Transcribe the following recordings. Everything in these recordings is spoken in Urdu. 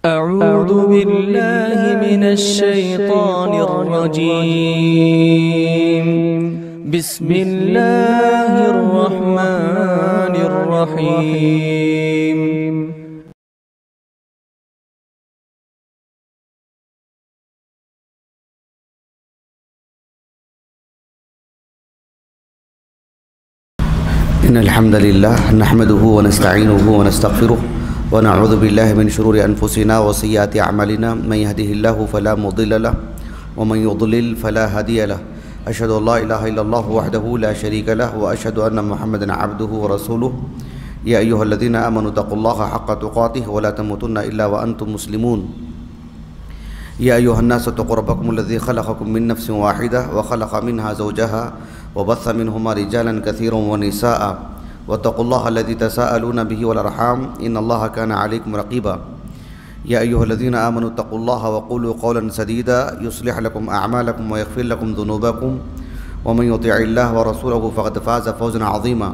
أعوذ بالله من الشيطان الرجيم. بسم الله الرحمن الرحيم. إن الحمد لله نحمده ونستعينه ونستغفره ونعوذ بالله من شرور أنفسنا وسيئات أعمالنا. من يهده الله فلا مضل له ومن يضلل فلا هادي له. أشهد أن لا إله إلا الله وحده لا شريك له وأشهد أن محمدا عبده ورسوله. يا أيها الذين آمنوا اتقوا الله حق تقاته ولا تموتن إلا وأنتم مسلمون. يا أيها الناس اتقوا ربكم الذي خلقكم من نفس واحدة وخلق منها زوجها وبث منهما رجالا كثيرا ونساء واتقوا الله الذي تساءلون به والأرحام إن الله كان عليكم رقيبا. يا أيها الذين آمنوا اتقوا الله وقولوا قولا سديدا يصلح لكم أعمالكم ويغفر لكم ذنوبكم ومن يطع الله ورسوله فقد فاز فوزا عظيما.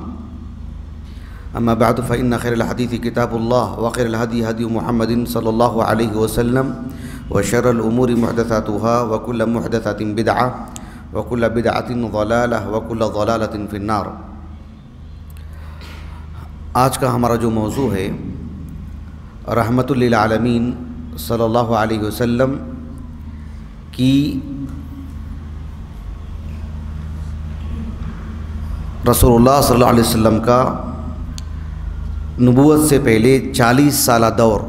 أما بعد فإن خير الحديث كتاب الله وخير الهدي هدي محمد صلى الله عليه وسلم وشر الأمور محدثاتها وكل محدثة بدعة وكل بدعة ضلالة وكل ضلالة في النار. آج کا ہمارا جو موضوع ہے رحمت للعالمین صلی اللہ علیہ وسلم کی رسول اللہ صلی اللہ علیہ وسلم کا نبوت سے پہلے 40 سالہ دور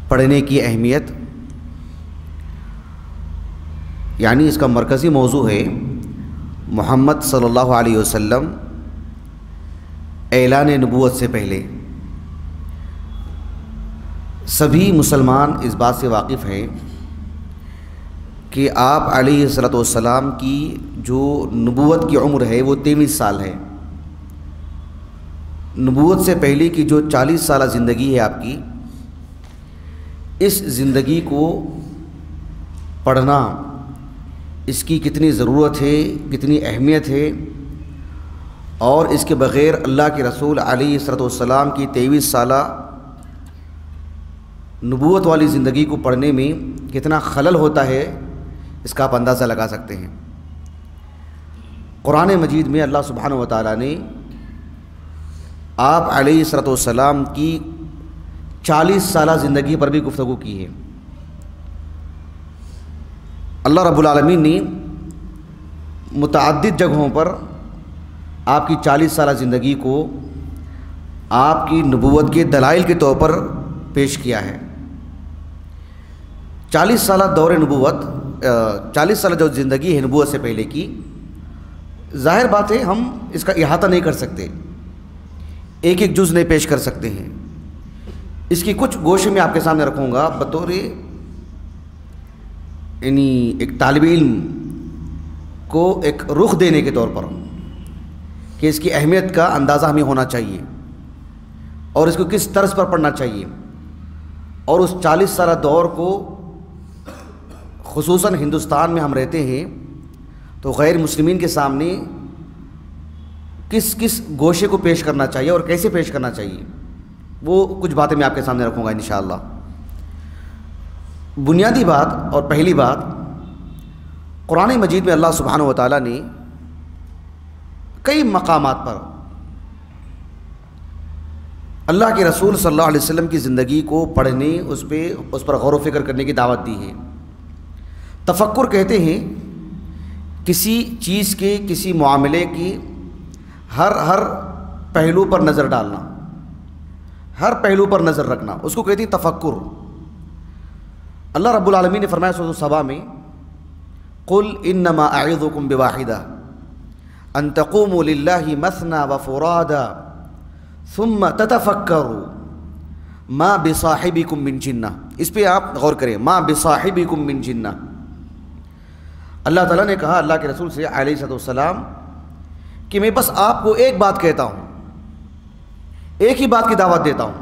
پڑھنے کی اہمیت، یعنی اس کا مرکزی موضوع ہے محمد صلی اللہ علیہ وسلم اعلان نبوت سے پہلے. سبھی مسلمان اس بات سے واقف ہیں کہ آپ علیہ الصلوۃ والسلام کی جو نبوت کی عمر ہے وہ 23 سال ہے. نبوت سے پہلے کی جو 40 سالہ زندگی ہے آپ کی، اس زندگی کو پڑھنا، اس کی کتنی ضرورت ہے، کتنی اہمیت ہے، اور اس کے بغیر اللہ کے رسول علیہ الصلوۃ والسلام کی 23 سالہ نبوت والی زندگی کو پڑھنے میں کتنا خلل ہوتا ہے، اس کا آپ اندازہ لگا سکتے ہیں. قرآن مجید میں اللہ سبحانہ و تعالیٰ نے آپ علیہ الصلوۃ والسلام کی 40 سالہ زندگی پر بھی گفتگو کی ہے. اللہ رب العالمین نے متعدد جگہوں پر آپ کی 40 سالہ زندگی کو آپ کی نبوت کے دلائل کے طور پر پیش کیا ہے. 40 سالہ دور نبوت، 40 سالہ جو زندگی ہے نبوت سے پہلے کی، ظاہر بات ہے ہم اس کا احاطہ نہیں کر سکتے، ایک ایک جز نہیں پیش کر سکتے ہیں. اس کی کچھ گوشے میں آپ کے سامنے رکھوں گا بطور یعنی ایک طالب علم کو ایک رخ دینے کے طور پر کہ اس کی اہمیت کا اندازہ ہمیں ہونا چاہیے اور اس کو کس طرز پر پڑھنا چاہیے. اور اس 40 سالہ دور کو خصوصاً ہندوستان میں ہم رہتے ہیں تو غیر مسلمین کے سامنے کس کس گوشے کو پیش کرنا چاہیے اور کیسے پیش کرنا چاہیے، وہ کچھ باتیں میں آپ کے سامنے رکھوں گا انشاءاللہ. بنیادی بات اور پہلی بات، قرآن مجید میں اللہ سبحانہ و تعالیٰ نے کئی مقامات پر اللہ کے رسول صلی اللہ علیہ وسلم کی زندگی کو پڑھنے، اس پر غور و فکر کرنے کی دعوت دی ہے. تفکر کہتے ہیں کسی چیز کے، کسی معاملے کی ہر پہلو پر نظر ڈالنا، ہر پہلو پر نظر رکھنا، اس کو کہتے ہیں تفکر. اللہ رب العالمین نے فرمایا سورۃ السبا میں، قل انما اعظکم بواحدہ ان تقوموا للہ مثنی وفرادا ثم تتفکروا ما بصاحبکم من جنہ. اس پہ آپ غور کریں، ما بصاحبکم من جنہ. اللہ تعالیٰ نے کہا اللہ کے رسول سے علیہ السلام کہ میں بس آپ کو ایک بات کہتا ہوں، ایک ہی بات کی دعوت دیتا ہوں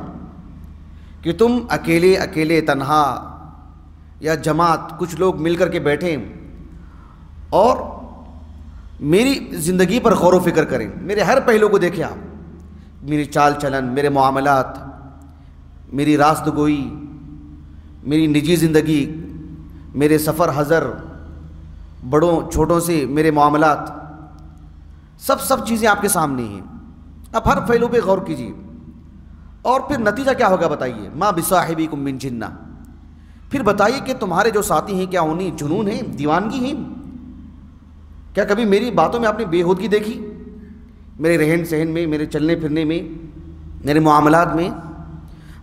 کہ تم اکیلے تنہا یا جماعت کچھ لوگ مل کر کے بیٹھیں اور میری زندگی پر غور و فکر کریں، میرے ہر پہلو کو دیکھیں آپ، میری چال چلن، میرے معاملات، میری راست گوئی، میری نجی زندگی، میرے سفر حضر، بڑوں چھوٹوں سے میرے معاملات، سب چیزیں آپ کے سامنے ہیں. اب ہر پہلو پہ غور کیجیے. اور پھر نتیجہ کیا ہوگا بتائیے؟ ما بصاحبکم من جنہ. پھر بتائیے کہ تمہارے جو ساتھی ہیں کیا انہیں جنون ہیں، دیوانگی ہیں؟ کیا کبھی میری باتوں میں آپ نے بے ہودگی دیکھی؟ میرے رہن سہن میں، میرے چلنے پھرنے میں، میرے معاملات میں؟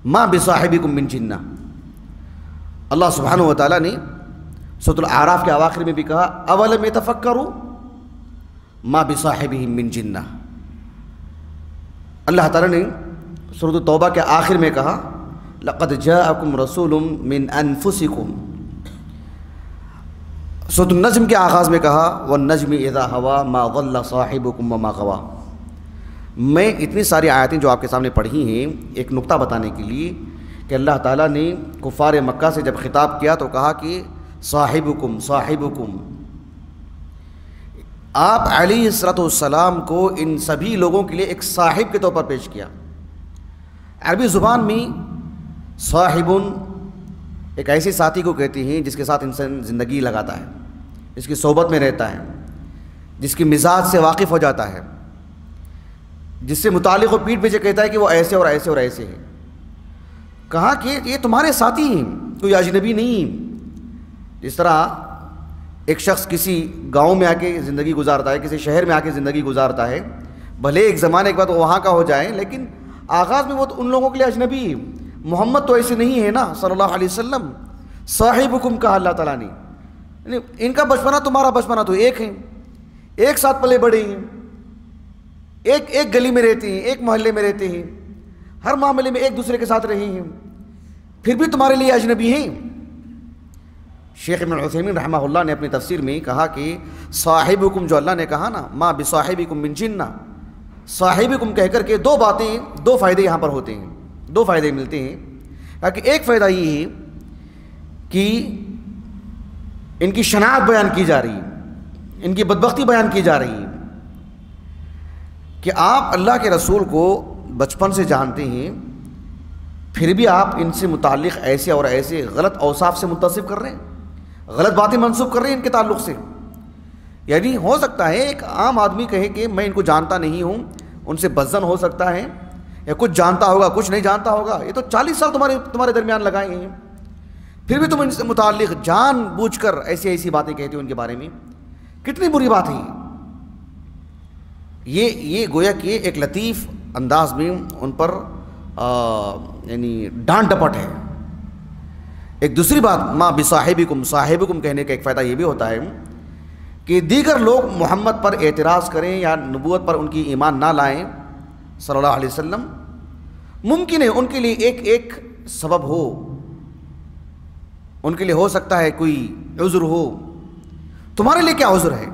ما بصاحبکم من جنہ. اللہ سبحانہ و تعالیٰ نے سورۃ الاعراف کے اواخر میں بھی کہا اولم یتفکروا ما بصاحبہم من جنہ. اللہ تعالیٰ نے سورۃ التوبہ کے آخر میں کہا لقد جاءکم رسول من انفسکم. سورۃ النجم کے آغاز میں کہا والنجم اذا ہوا ما ضل صاحبکم وما غوا. میں اتنی ساری آیتیں جو آپ کے سامنے پڑھی ہیں ایک نقطہ بتانے کے لیے کہ اللہ تعالیٰ نے کفار مکہ سے جب خطاب کیا تو کہا کہ صاحبکم صاحبکم. آپ علیہ الصلوۃ والسلام کو ان سبھی لوگوں کے لیے ایک صاحب کے طور پر پیش کیا. عربی زبان میں صاحبن ایک ایسے ساتھی کو کہتے ہیں جس کے ساتھ انسان زندگی لگاتا ہے، جس کی صحبت میں رہتا ہے، جس کی مزاج سے واقف ہو جاتا ہے، جس سے متعلق و پیٹھ پیچھے کہتا ہے کہ وہ ایسے اور ایسے اور ایسے ہیں. کہا کہ یہ تمہارے ساتھی ہیں، کوئی اجنبی نہیں. جس طرح ایک شخص کسی گاؤں میں آ کے زندگی گزارتا ہے، کسی شہر میں آ کے زندگی گزارتا ہے، بھلے ایک زمانے کے بعد وہ وہاں کا ہو جائے، لیکن آغاز میں وہ تو ان لوگوں کے لیے اجنبی ہے. محمد تو ایسے نہیں ہے نا صلی اللہ علیہ وسلم. صاحبکم کہا اللہ تعالیٰ نے، یعنی ان کا بچپنا تمہارا بچپنا تو ایک ہے، ایک ساتھ پلے بڑے ہیں، ایک گلی میں رہتے ہیں، ایک محلے میں رہتے ہیں، ہر معاملے میں ایک دوسرے کے ساتھ رہے ہیں، پھر بھی تمہارے لیے اجنبی ہیں. شیخ ابن عثیمین رحمہ اللہ نے اپنی تفسیر میں کہا کہ صاحبکم جو اللہ نے کہا نا ما بصاحبکم من جنہ، صاحبکم کہہ کر کے دو فائدے یہاں پر ہوتے ہیں، دو فائدے ملتے ہیں. کہ ایک فائدہ یہ ہے کہ ان کی شناعت بیان کی جا رہی ہے، ان کی بدبختی بیان کی جا رہی ہے کہ آپ اللہ کے رسول کو بچپن سے جانتے ہیں، پھر بھی آپ ان سے متعلق ایسے اور ایسے غلط اوصاف سے متصف کر رہے ہیں، غلط باتیں منسوب کر رہے ہیں ان کے تعلق سے. یعنی ہو سکتا ہے ایک عام آدمی کہے کہ میں ان کو جانتا نہیں ہوں، ان سے بدظن ہو سکتا ہے، یا کچھ جانتا ہوگا کچھ نہیں جانتا ہوگا. یہ تو 40 سال تمہارے درمیان لگائے ہیں، پھر بھی تم ان سے متعلق جان بوجھ کر ایسی باتیں کہتے ہو ان کے بارے میں. کتنی بری بات ہے یہ گویا کہ ایک لطیف انداز میں ان پر یعنی ڈانٹ ڈپٹ ہے. ایک دوسری بات ما بصاحبکم، صاحبکم کہنے کا ایک فائدہ یہ بھی ہوتا ہے کہ دیگر لوگ محمد پر اعتراض کریں یا نبوت پر ان کی ایمان نہ لائیں صلی اللہ علیہ وسلم، ممکن ہے ان کے لیے ایک سبب ہو، ان کے لیے ہو سکتا ہے کوئی عذر ہو. تمہارے لیے کیا عذر ہے؟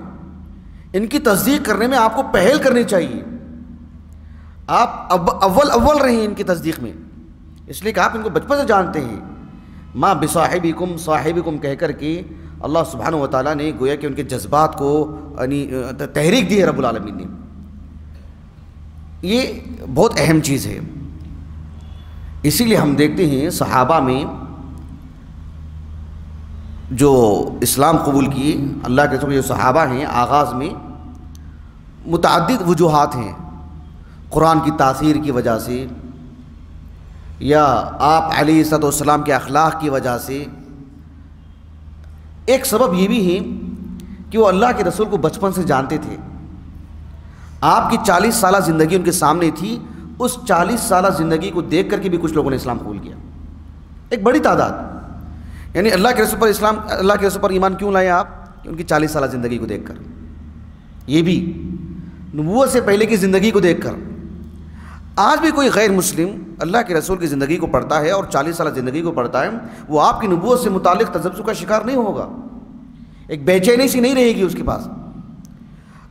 ان کی تصدیق کرنے میں آپ کو پہل کرنی چاہیے. آپ اول رہے ہیں ان کی تصدیق میں، اس لیے کہ آپ ان کو بچپن سے جانتے ہیں. ما بصاحبکم صاحبکم کہہ کر کے اللہ سبحانہ و تعالیٰ نے گویا کہ ان کے جذبات کو یعنی تحریک دی ہے رب العالمین نے. یہ بہت اہم چیز ہے. اسی لیے ہم دیکھتے ہیں صحابہ میں جو اسلام قبول کیے، اللہ کے رسول جو صحابہ ہیں، آغاز میں متعدد وجوہات ہیں. قرآن کی تاثیر کی وجہ سے، یا آپ علیہ الصلوۃ والسلام کے اخلاق کی وجہ سے. ایک سبب یہ بھی ہے کہ وہ اللہ کے رسول کو بچپن سے جانتے تھے. آپ کی 40 سالہ زندگی ان کے سامنے تھی، اس 40 سالہ زندگی کو دیکھ کر کے بھی کچھ لوگوں نے اسلام قبول کیا، ایک بڑی تعداد. یعنی اللہ کے رسول پر ایمان کیوں لائے آپ؟ کہ ان کی 40 سالہ زندگی کو دیکھ کر، یہ بھی نبوت سے پہلے کی زندگی کو دیکھ کر. آج بھی کوئی غیر مسلم اللہ کے رسول کی زندگی کو پڑھتا ہے اور 40 سالہ زندگی کو پڑھتا ہے، وہ آپ کی نبوت سے متعلق تذبذب کا شکار نہیں ہوگا، ایک بے چینی سی نہیں رہے گی اس کے پاس.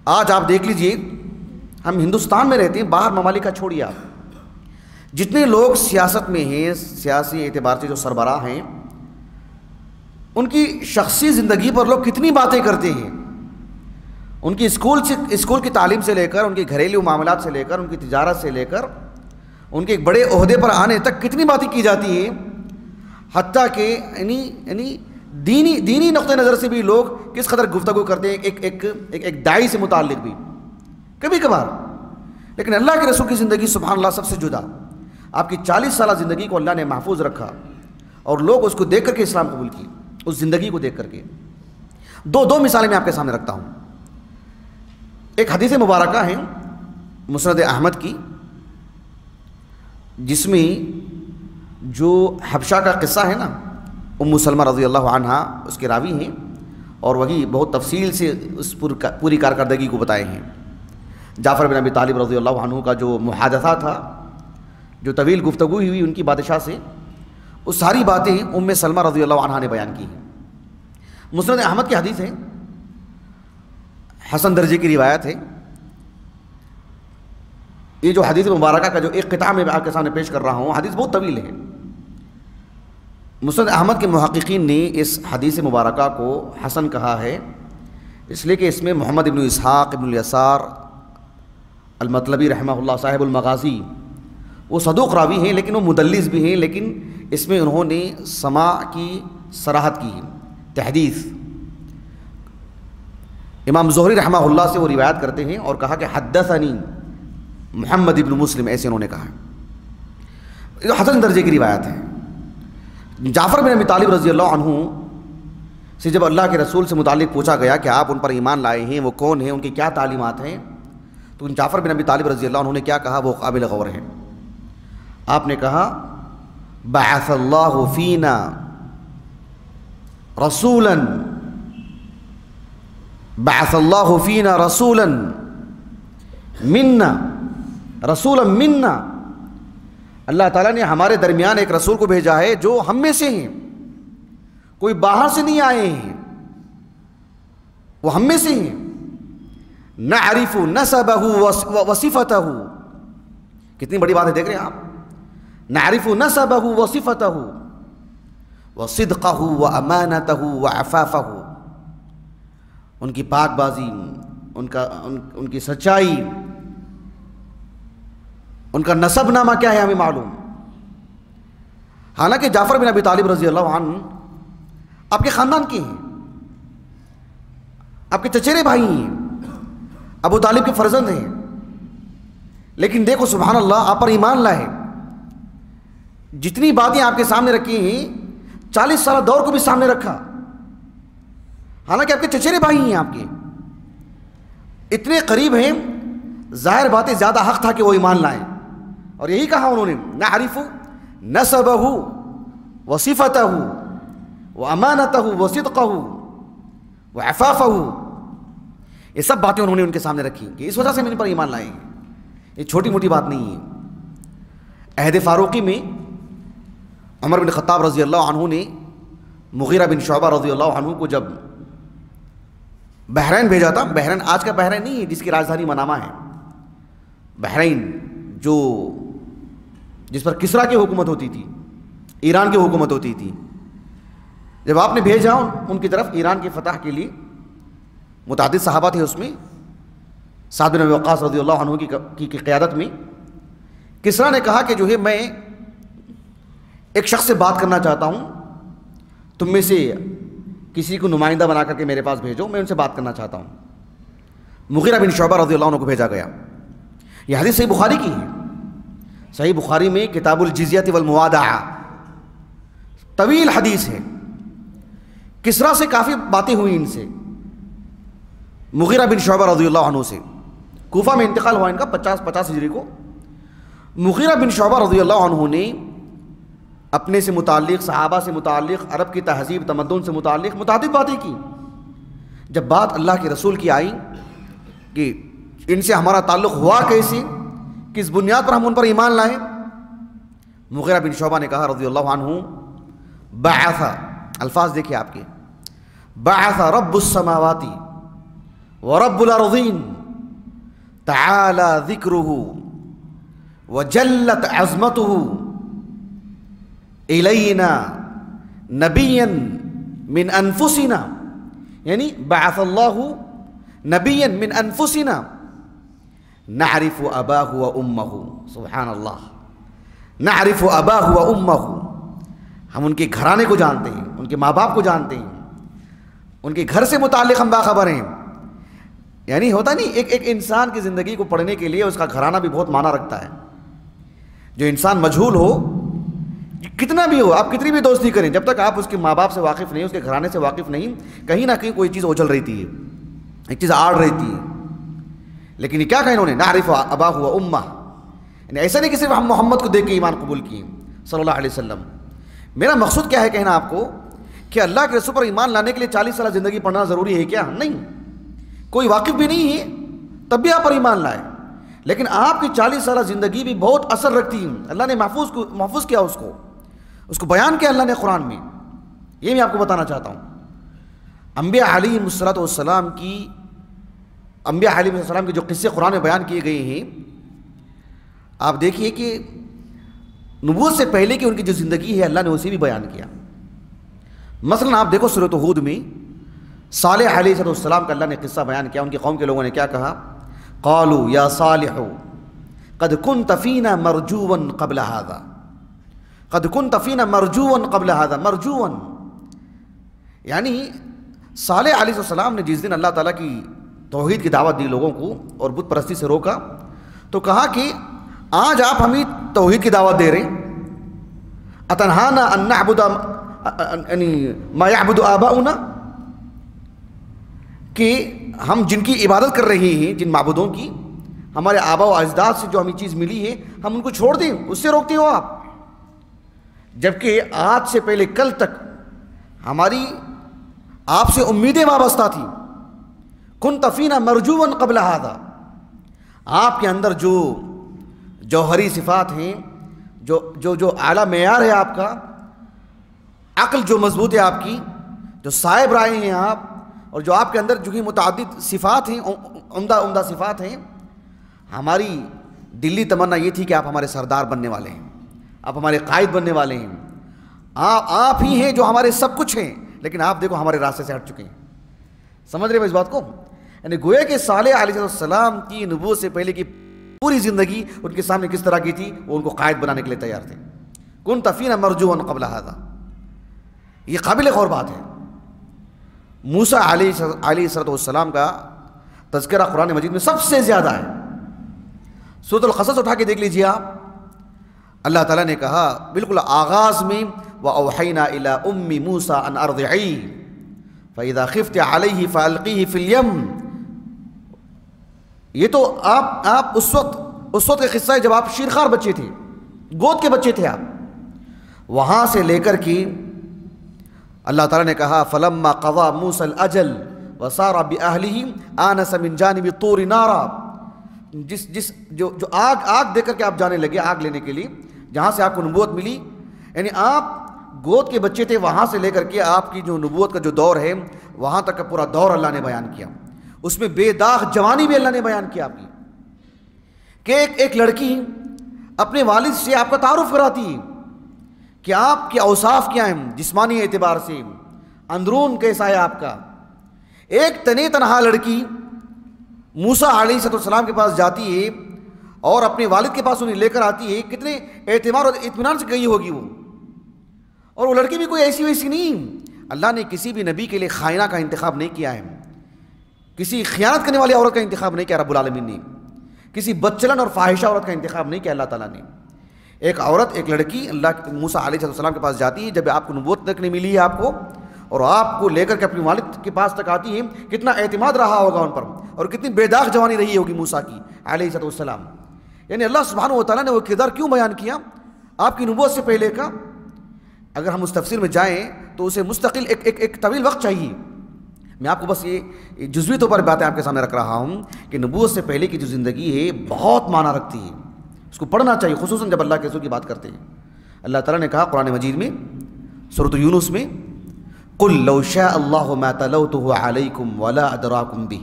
آج آپ دیکھ لیجئے، ہم ہندوستان میں رہتے ہیں، باہر ممالک کا چھوڑیے آپ، جتنے لوگ سیاست میں ہیں، سیاسی اعتبار سے جو سربراہ ہیں، ان کی شخصی زندگی پر لوگ کتنی باتیں کرتے ہیں. ان کی اسکول کی تعلیم سے لے کر، ان کے گھریلو معاملات سے لے کر، ان کی تجارت سے لے کر، ان کے ایک بڑے عہدے پر آنے تک کتنی باتیں کی جاتی ہیں، حتیٰ کہ یعنی دینی نقطہ نظر سے بھی لوگ کس قدر گفتگو کرتے ہیں ایک داعی سے متعلق بھی کبھی کبھار. لیکن اللہ کے رسول کی زندگی سبحان اللہ سب سے جدا. آپ کی 40 سالہ زندگی کو اللہ نے محفوظ رکھا اور لوگ اس کو دیکھ کر کے اسلام قبول کی، اس زندگی کو دیکھ کر کے. دو مثالیں میں آپ کے سامنے رکھتا ہوں. ایک حدیث مبارکہ ہے مسند احمد کی، جس میں جو حبشہ کا قصہ ہے نا، ام سلمہ رضی اللہ عنہا اس کے راوی ہیں، اور وہی بہت تفصیل سے اس پوری کارکردگی کو بتائے ہیں. جعفر بن ابی طالب رضی اللہ عنہ کا جو محادثہ تھا، جو طویل گفتگو ہوئی ان کی بادشاہ سے، وہ ساری باتیں ام سلمہ رضی اللہ عنہا نے بیان کی ہیں. مسند احمد کی حدیث ہے، حسن درجے کی روایت ہے. یہ جو حدیث مبارکہ کا جو ایک قطعہ میں آپ کے سامنے پیش کر رہا ہوں، حدیث بہت طویل ہے. مسند احمد کے محققین نے اس حدیث مبارکہ کو حسن کہا ہے اس لیے کہ اس میں محمد ابن اسحاق ابن الیسار المطلبی رحمہ اللہ صاحب المغازی وہ صدوق راوی ہیں، لیکن وہ مدلس بھی ہیں، لیکن اس میں انہوں نے سماع کی صراحت کی، تحدیث. امام زہری رحمہ اللہ سے وہ روایت کرتے ہیں اور کہا کہ حدثنی محمد ابن مسلم، ایسے انہوں نے کہا. یہ حسن درجے کی روایت ہے. جعفر بن ابی طالب رضی اللہ عنہ سے جب اللہ کے رسول سے متعلق پوچھا گیا کہ آپ ان پر ایمان لائے ہیں، وہ کون ہیں، ان کی کیا تعلیمات ہیں، تو جعفر بن ابی طالب رضی اللہ عنہ نے کیا کہا وہ قابل غور ہے. آپ نے کہا بعث اللہ فینا رسولا، بعث اللہ فینا رسولا منا، رسولا منا، اللہ تعالیٰ نے ہمارے درمیان ایک رسول کو بھیجا ہے جو ہم میں سے ہیں، کوئی باہر سے نہیں آئے ہیں، وہ ہم میں سے ہیں. نعرف نسبہ وصفتہ، کتنی بڑی بات ہے، دیکھ رہے ہیں آپ. نعرف نسبہ وصفتہ وصدقہ وامانتہ وعفافہ، ان کی پاک بازی، ان کی سچائی، ان کا نسب نامہ کیا ہے ہمیں معلوم. حالانکہ جعفر بن ابی طالب رضی اللہ عنہ آپ کے خاندان کے ہیں، آپ کے چچیرے بھائی ہیں، ابو طالب کے فرزند ہیں، لیکن دیکھو سبحان اللہ آپ پر ایمان لائے. جتنی باتیں آپ کے سامنے رکھی ہیں 40 سالہ دور کو بھی سامنے رکھا، حالانکہ آپ کے چچیرے بھائی ہیں، آپ کے اتنے قریب ہیں، ظاہر بات ہے زیادہ حق تھا کہ وہ ایمان لائیں. اور یہی کہا انہوں نے نعرف نسبہ وصفتہ وامانتہ وصدقہ وعفافہ، یہ سب باتیں انہوں نے ان کے سامنے رکھی کہ اس وجہ سے ہم ان پر ایمان لائے ہیں. یہ چھوٹی موٹی بات نہیں ہے. عہد فاروقی میں عمر بن خطاب رضی اللہ عنہ نے مغیرہ بن شعبہ رضی اللہ عنہ کو جب بحرین بھیجا تھا. بحرین آج کا بحرین نہیں ہے جس کی راجدھانی منامہ ہے، بحرین جس پر کسرا کی حکومت ہوتی تھی، ایران کی حکومت ہوتی تھی. جب آپ نے بھیجا ان کی طرف ایران کی فتح کے لیے، متعدد صحابہ تھے اس میں، سعد بن ابی وقاص رضی اللہ عنہ کی قیادت میں. کسرا نے کہا کہ جو ہے میں ایک شخص سے بات کرنا چاہتا ہوں، تم میں سے کسی کو نمائندہ بنا کر کے میرے پاس بھیجو، میں ان سے بات کرنا چاہتا ہوں. مغیرہ بن شعبہ رضی اللہ عنہ کو بھیجا گیا. یہ حدیث صحیح بخاری کی ہے. صحیح بخاری میں کتاب الجزیہ والموادعہ طویل حدیث ہے. کسرا سے کافی باتیں ہوئی ان سے، مغیرہ بن شعبہ رضی اللہ عنہ سے. کوفہ میں انتقال ہوا ان کا 50 ہجری کو. مغیرہ بن شعبہ رضی اللہ عنہ نے اپنے سے متعلق، صحابہ سے متعلق، عرب کی تہذیب تمدن سے متعلق متعدد باتیں کی. جب بات اللہ کے رسول کی آئی کہ ان سے ہمارا تعلق ہوا کیسے، کس بنیاد پر ہم ان پر ایمان لائیں، مغیرہ بن شعبہ نے کہا رضی اللہ عنہ بعث، الفاظ دیکھیں آپ کے، بعث رب السماوات ورب الارضین تعالی ذکرہ وجلت عظمتہ الینا نبیا من انفسنا، یعنی بعث اللہ نبیا من انفسنا نعرف اباہ و امہ. سبحان اللہ. نعرف اباہ و امہ، ہم ان کے گھرانے کو جانتے ہیں، ان کے ماں باپ کو جانتے ہیں، ان کے گھر سے متعلق ہم باخبر ہیں. یعنی ہوتا نہیں ایک انسان کی زندگی کو پڑھنے کے لیے اس کا گھرانہ بھی بہت معنی رکھتا ہے. جو انسان مجہول ہو، کتنا بھی ہو، آپ کتنی بھی دوستی کریں، جب تک آپ اس کے ماں باپ سے واقف نہیں، اس کے گھرانے سے واقف نہیں، کہیں نہ کہیں کوئی چیز اوجھل رہتی ہے، ایک چیز آڑ رہتی ہے. لیکن یہ کیا کہا انہوں نے، نعرف اباہ و امہ. یعنی ایسا نہیں کہ صرف ہم محمد کو دیکھ کے ایمان قبول کیے صلی اللہ علیہ وسلم. میرا مقصود کیا ہے کہنا آپ کو کہ اللہ کے رسول پر ایمان لانے کے لیے 40 سالہ زندگی پڑھنا ضروری ہے کیا؟ نہیں. کوئی واقف بھی نہیں ہے تب بھی آپ پر ایمان لائے، لیکن آپ کی 40 سالہ زندگی بھی بہت اثر رکھتی ہے. اللہ نے محفوظ کیا اس کو بیان کیا اللہ نے قرآن میں. یہ میں آپ کو بتانا چاہتا ہوں. انبیاء علیہم السلام کی جو قصے قرآن میں بیان کیے گئے ہیں، آپ دیکھیے کہ نبوت سے پہلے کی ان کی جو زندگی ہے اللہ نے اسے بھی بیان کیا. مثلا آپ دیکھو سورۃ ہود میں صالح علیہ السلام کا اللہ نے قصہ بیان کیا. ان کی قوم کے لوگوں نے کیا کہا، قالوا یا صالح قد كنت فینا مرجوا قبل هذا، قد كنت فینا مرجوا قبل هذا. مرجوا یعنی صالح علیہ السلام نے جس دن اللہ تعالیٰ کی توحید کی دعوت دی لوگوں کو اور بت پرستی سے روکا، تو کہا کہ آج آپ ہمیں توحید کی دعوت دے رہے ہیں، اتنہانا ان نعبد ما یعبد آباؤنا، کہ ہم جن کی عبادت کر رہے ہیں، جن معبودوں کی ہمارے آبا و اجداد سے جو ہمیں چیز ملی ہے، ہم ان کو چھوڑ دیں، اس سے روکتے ہو آپ. جبکہ آج سے پہلے کل تک ہماری آپ سے امیدیں وابستہ تھیں. کنت فینا مرجوا قبل هذا، آپ کے اندر جو جوہری صفات ہیں، جو اعلیٰ معیار ہے آپ کا، عقل جو مضبوط ہے آپ کی، جو صاحب رائے ہیں آپ، اور جو آپ کے اندر جو کہ متعدد صفات ہیں، عمدہ صفات ہیں، ہماری دلی تمنا یہ تھی کہ آپ ہمارے سردار بننے والے ہیں، آپ ہمارے قائد بننے والے ہیں، آپ ہی ہیں جو ہمارے سب کچھ ہیں. لیکن آپ دیکھو ہمارے راستے سے ہٹ چکے ہیں. سمجھ رہے ہو اس بات کو؟ یعنی گویا کہ صالح علیہ السلام کی نبوت سے پہلے کی پوری زندگی ان کے سامنے کس طرح کی تھی، وہ ان کو قائد بنانے کے لیے تیار تھے. کنت فینا مرجوا قبل هذا، یہ قابل غور بات ہے. موسیٰ علیہ السلام کا تذکرہ قرآن مجید میں سب سے زیادہ ہے. سورۃ القصص اٹھا کے دیکھ لیجیے آپ. اللہ تعالیٰ نے کہا بالکل آغاز میں، وَأَوْحَيْنَا إِلَىٰ أُمِّ مُوسَىٰ أَنْ أَرْضِعِيهِ فَإِذَا خِفْتِ عَلَيْهِ فَأَلْقِيهِ فِي الْيَمِّ. یہ تو آپ اس وقت کا قصہ ہے جب آپ شیرخوار بچے تھے، گود کے بچے تھے آپ. وہاں سے لے کر کے اللہ تعالیٰ نے کہا فَلَمَّا قَضَىٰ مُوسَى الْأَجَلَ وَصَارَ بِأَهْلِهِ آنَسَ مِنْ جَانِبِ الطُّورِ نَارًا. جو آگ دے کر کے آپ جانے لگے، آگ لینے کے لیے جہاں سے آپ کو نبوت ملی. یعنی آپ گود کے بچے تھے، وہاں سے لے کر کے آپ کی جو نبوت کا جو دور ہے وہاں تک کا پورا دور اللہ نے بیان کیا. اس میں بے داغ جوانی بھی اللہ نے بیان کیا آپ کی، کہ ایک لڑکی اپنے والد سے آپ کا تعارف کراتی ہے کہ آپ کے اوصاف کیا ہیں جسمانی اعتبار سے، اندرون کیسا ہے آپ کا. ایک تنہا لڑکی موسیٰ علیہ السلام کے پاس جاتی ہے اور اپنے والد کے پاس انہیں لے کر آتی ہے. کتنے اعتماد اور اطمینان سے گئی ہوگی وہ. اور وہ لڑکی بھی کوئی ایسی ویسی نہیں. اللہ نے کسی بھی نبی کے لیے خائنہ کا انتخاب نہیں کیا ہے، کسی خیانت کرنے والی عورت کا انتخاب نہیں کیا رب العالمین نے، کسی بدچلن اور فاحشہ عورت کا انتخاب نہیں کیا اللہ تعالیٰ نے. ایک عورت، ایک لڑکی اللہ موسیٰ علیہ السلام کے پاس جاتی ہے جب آپ کو نبوت تک نہیں ملی ہے آپ کو، اور آپ کو لے کر کے اپنے والد کے پاس تک آتی ہے. کتنا اعتماد رہا ہوگا ان پر، اور کتنی بے داغ جوانی رہی ہوگی موسیٰ کی علیہ السلام. یعنی اللہ سبحانہ و تعالیٰ نے وہ کردار کیوں بیان کیا آپ کی نبوت سے پہلے کا؟ اگر ہم اس تفسیر میں جائیں تو اسے مستقل ایک طویل وقت چاہیے. میں آپ کو بس یہ جزوی طور پر باتیں آپ کے سامنے رکھ رہا ہوں کہ نبوت سے پہلے کی جو زندگی ہے بہت معنی رکھتی ہے، اس کو پڑھنا چاہیے، خصوصاً جب اللہ کے رسول کی بات کرتے ہیں. اللہ تعالیٰ نے کہا قرآن مجید میں سورۃ یونس میں، قُلْ لَوْ شَاءَ اللَّهُ مَا تَلَوْتُهُ عَلَيْكُمْ وَلَا أَدْرَاكُمْ بِهِ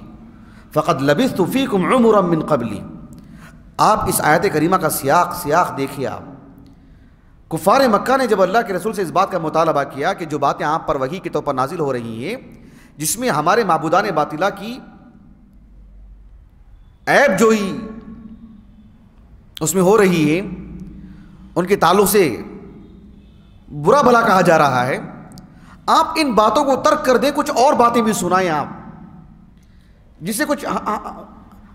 فَقَدْ لَبِثْتُ فِيكُمْ عُمُرًا مِّن قَبْلِي. آپ اس آیت کریمہ کا سیاق دیکھیے. آپ کفار مکہ نے جب اللہ کے رسول سے اس بات کا مطالبہ کیا کہ جو باتیں آپ پر وحی کے طور پر نازل ہو رہی ہیں، جس میں ہمارے معبودان باطلہ کی عیب جوئی اس میں ہو رہی ہے، ان کے تعلق سے برا بھلا کہا جا رہا ہے، آپ ان باتوں کو ترک کر دیں، کچھ اور باتیں بھی سنائیں آپ، جس سے کچھ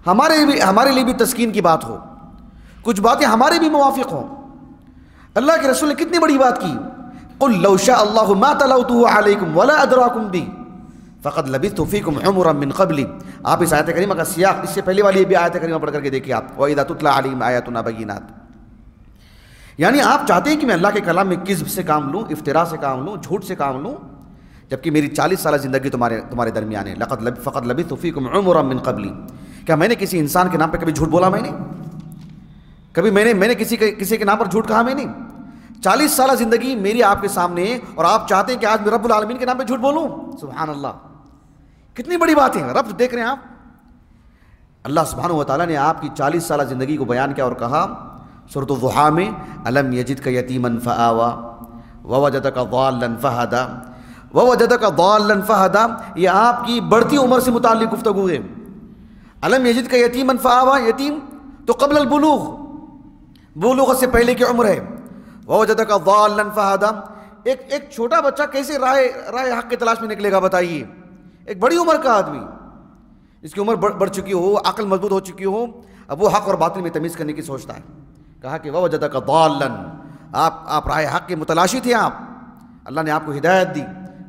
ہمارے لیے بھی تسکین کی بات ہو، کچھ باتیں ہمارے بھی موافق ہوں۔ اللہ کے رسول نے کتنی بڑی بات کی، قل لو شاء اللہ ما تلوته علیکم ولا ادراکم بہ فقد لبثت فیکم عمرا من قبل۔ آپ اس آیت کریمہ کا سیاق، اس سے پہلے والی بھی آیت کریمہ پڑھ کر کے دیکھیے آپ، وَإِذَا تُتْلَى عَلَيْهِمْ آيَاتُنَا بَيِّنَاتٍ۔ یعنی آپ چاہتے ہیں کہ میں اللہ کے کلام میں کذب سے کام لوں، افتراء سے کام لوں، جھوٹ سے کام لوں، جبکہ میری 40 سالہ زندگی تمہارے درمیان ہے۔ فقد لبثت فیکم عمرا من قبل۔ کیا میں نے کسی انسان کے نام پہ کبھی جھوٹ بولا؟ میں نے کبھی میں نے کسی کے نام پر جھوٹ کہا؟ میں نے 40 سالہ زندگی میری آپ کے سامنے ہے، اور آپ چاہتے ہیں کہ آج میں رب العالمین کے نام پہ جھوٹ بولوں؟ سبحان اللہ، کتنی بڑی بات ہے۔ رب دیکھ رہے ہیں آپ، اللہ سبحانہ و تعالیٰ نے آپ کی 40 سالہ زندگی کو بیان کیا اور کہا سورۃ الضحیٰ میں، الم یجدک یتیما فآویٰ ووجدک ضالا فہدیٰ ووجدک ضالا فہدیٰ۔ یہ آپ کی بڑھتی عمر سے متعلق گفتگو ہے۔ الم یجدک یتیما فآویٰ، یتیم تو قبل البلوغ، بلوغ سے پہلے کی عمر ہے۔ ووجدک ضالا فہدیٰ، ایک چھوٹا بچہ کیسے راہ حق کی تلاش میں نکلے گا بتائیے؟ ایک بڑی عمر کا آدمی، اس کی عمر بڑھ چکی ہو، عقل مضبوط ہو چکی ہو، اب وہ حق اور باطل میں تمیز کرنے کی سوچتا ہے۔ کہا کہ ووجدک ضالا، آپ راہ حق کے متلاشی تھے، آپ اللہ نے آپ کو ہدایت دی۔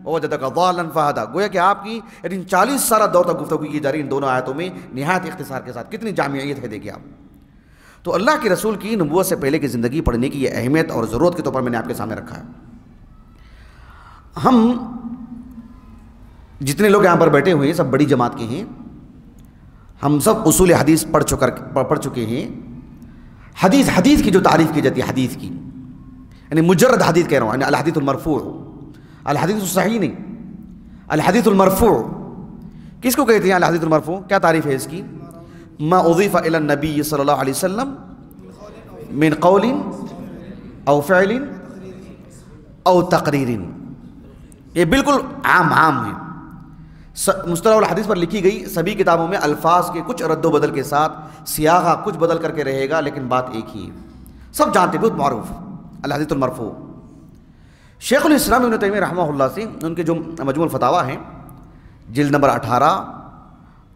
ووجدک ضالا فہدیٰ، گویا کہ آپ کی 40 سالہ دور تک گفتگو کی جا رہی ان دونوں آیتوں میں نہایت اختصار کے ساتھ، کتنی جامعیت ہے دیکھیے آپ۔ تو اللہ کے رسول کی نبوت سے پہلے کی زندگی پڑھنے کی یہ اہمیت اور ضرورت کے طور پر میں نے آپ کے سامنے رکھا ہے۔ ہم جتنے لوگ یہاں پر بیٹھے ہوئے ہیں سب بڑی جماعت کے ہیں، ہم سب اصول حدیث پڑھ چکے ہیں۔ حدیث کی جو تعریف کی جاتی ہے، حدیث کی یعنی مجرد حدیث کہہ رہا ہوں، یعنی الحدیث المرفوع، الحدیث الصحیح نہیں، الحدیث المرفوع کس کو کہتے ہیں؟ الحدیث المرفوع کیا تعریف ہے اس کی؟ ما اضیف الی النبی صلی اللہ علیہ وسلم من قول او فعل او تقریر، یہ بالکل عام ہے۔ مصطلح الحدیث پر لکھی گئی سبھی کتابوں میں الفاظ کے کچھ رد و بدل کے ساتھ، سیاغہ کچھ بدل کر کے رہے گا، لیکن بات ایک ہی ہے، سب جانتے، بہت معروف الحدیث المرفوع۔ شیخ الاسلام ابن تیمیہ رحمہ اللہ سے ان کے جو مجموع الفتاویٰ ہیں، جلد نمبر 18،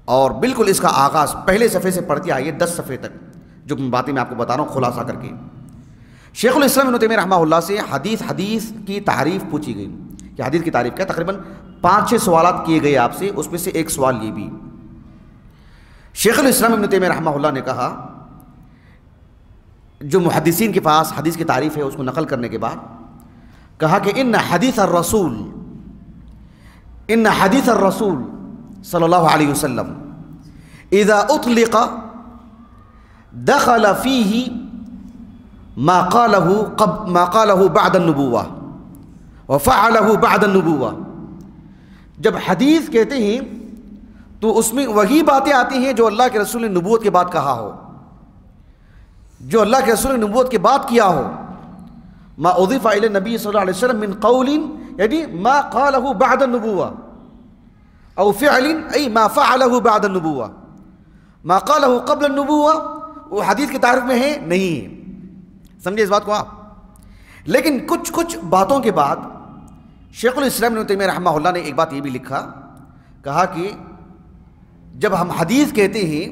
اور بالکل اس کا آغاز پہلے صفحے سے پڑھتے آئیے 10 صفحے تک، جو باتیں میں آپ کو بتا رہا ہوں خلاصہ کر کے۔ شیخ الاسلام ابن تیمیہ رحمہ اللہ سے حدیث کی تعریف پوچھی گئی کہ حدیث کی تعریف کیا؟ تقریباً 5-6 سوالات کیے گئے آپ سے، اس میں سے ایک سوال یہ بھی، شیخ الاسلام ابن تیمیہ رحمہ اللہ نے کہا، جو محدثین کے پاس حدیث کی تعریف ہے اس کو نقل کرنے کے بعد کہا کہ ان حدیث الرسول صلی اللہ علیہ وسلم اذا اطلق دخل فیہ ما قالہ بعد النبوہ وفعلہ بعد النبوہ۔ جب حدیث کہتے ہیں تو اس میں وہی باتیں آتی ہیں جو اللہ کے رسول نے نبوت کے بعد کہا ہو، جو اللہ کے رسول نے نبوت کے بعد کیا ہو۔ ما اضیف الی النبی صلی اللہ علیہ وسلم من قول، یعنی ما قالہ بعد النبوہ، او فعل ای ما فعلہ بعد النبوہ۔ ما قالہ قبل النبوہ وہ حدیث کی تعریف میں ہے نہیں ہے، سمجھے اس بات کو آپ۔ لیکن کچھ باتوں کے بعد شیخ الاسلام ابن تیمیہ رحمہ اللہ نے ایک بات یہ بھی لکھا، کہا کہ جب ہم حدیث کہتے ہیں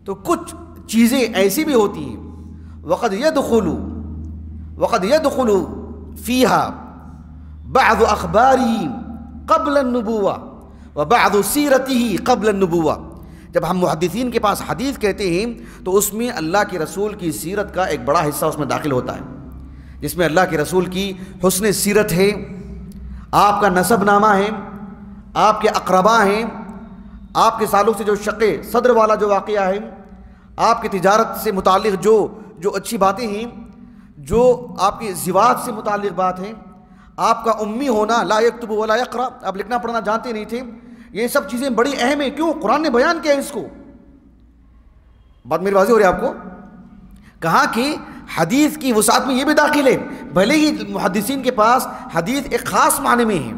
تو کچھ چیزیں ایسی بھی ہوتی ہیں وقد يدخل فيها بعض اخباره قبل النبوة وبعض سیرته قبل النبوة۔ جب ہم محدثین کے پاس حدیث کہتے ہیں تو اس میں اللہ کے رسول کی سیرت کا ایک بڑا حصہ اس میں داخل ہوتا ہے، جس میں اللہ کے رسول کی حسن سیرت ہے، آپ کا نسب نامہ ہے، آپ کے اقربا ہیں، آپ کے تعلق سے جو شق صدر والا جو واقعہ ہے، آپ کی تجارت سے متعلق جو اچھی باتیں ہیں، جو آپ کی زواج سے متعلق بات ہے، آپ کا امی ہونا، لا یکتب ولا یقرأ، آپ لکھنا پڑھنا جانتے نہیں تھے، یہ سب چیزیں بڑی اہم ہیں۔ کیوں؟ قرآن نے بیان کیا اس کو۔ بات میری واضح ہو رہی ہے آپ کو؟ کہا کہ حدیث کی وسعت میں یہ بھی داخل ہے، بھلے ہی محدثین کے پاس حدیث ایک خاص معنی میں ہے۔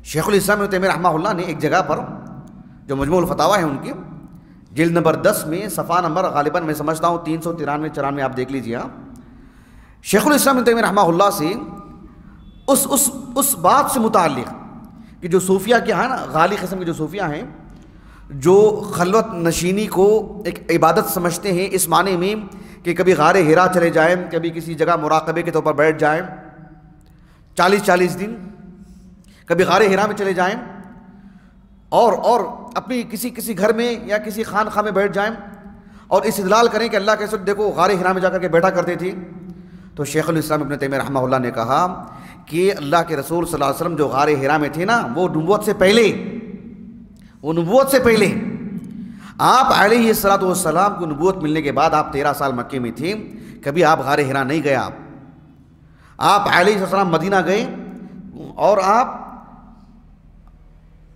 شیخ الاسلام ابن تیمیہ رحمہ اللہ نے ایک جگہ پر جو مجموع الفتاویٰ ہے ان کے جلد نمبر 10 میں صفحہ نمبر غالباً میں سمجھتا ہوں 393-94 آپ دیکھ لیجیے، شیخ الاسلام ابن تیمیہ رحمہ اللہ سے اس بات سے متعلق کہ جو صوفیہ کے ہیں نا، غالی قسم کے جو صوفیہ ہیں، جو خلوت نشینی کو ایک عبادت سمجھتے ہیں، اس معنی میں کہ کبھی غار ہرا چلے جائیں، کبھی کسی جگہ مراقبے کے طور پر بیٹھ جائیں 40 دن، کبھی غار ہرا میں چلے جائیں اور اپنی کسی گھر میں یا کسی خانقاہ میں بیٹھ جائیں اور استدلال کریں کہ اللہ کے رسول دیکھو غار ہرا میں جا کر کے بیٹھا کرتے تھے. تو شیخ الاسلام ابن تیمیہ رحمہ اللہ نے کہا کہ اللہ کے رسول صلی اللہ علیہ وسلم جو غار ہرا میں تھے نا، وہ نبوت سے پہلے آپ علیہ الصلوۃ والسلام کو نبوت ملنے کے بعد آپ 13 سال مکے میں تھے، کبھی آپ غار ہرا نہیں گئے. آپ علیہ السلام مدینہ گئے اور آپ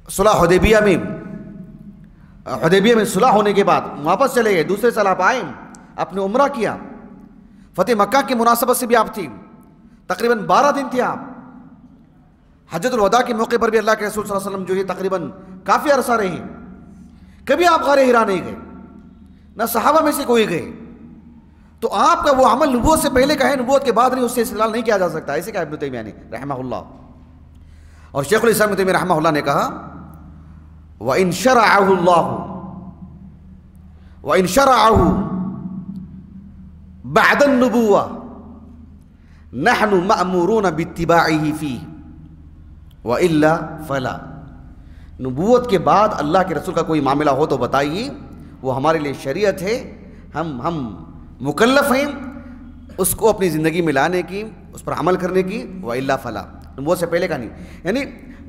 صلح حدیبیہ میں صلح ہونے کے بعد واپس چلے گئے. دوسرے سال آپ آئے، آپ نے عمرہ کیا. فتح مکہ کی مناسبت سے بھی آپ تھی، تقریباً 12 دن تھے آپ. حجۃ الوداع کے موقع پر بھی اللہ کے رسول صلی اللہ علیہ وسلم جو ہے تقریباً کافی عرصہ رہے. کبھی آپ غار ہرا نہیں گئے، نہ صحابہ میں سے کوئی گئے. تو آپ کا وہ عمل نبوت سے پہلے کا ہے، نبوت کے بعد نہیں، اس سے استدلال نہیں کیا جا سکتا. ایسے کہا ابن تیمیہ نے رحمہ اللہ. اور شیخ الاسلام ابن تیمیہ رحمہ اللہ نے کہا وَإِن شَرَعَهُ بَعْدَ النُّبُوَّةِ نَحْنُ مَأْمُورُونَ بِاتِّبَاعِهِ فِيهِ وَإِلَّا فَلَا. نبوت کے بعد اللہ کے رسول کا کوئی معاملہ ہو تو بتائیے، وہ ہمارے لیے شریعت ہے، ہم مکلف ہیں اس کو اپنی زندگی میں لانے کی، اس پر عمل کرنے کی. وَإِلَّا فَلَا. نبوت سے پہلے کا نہیں. یعنی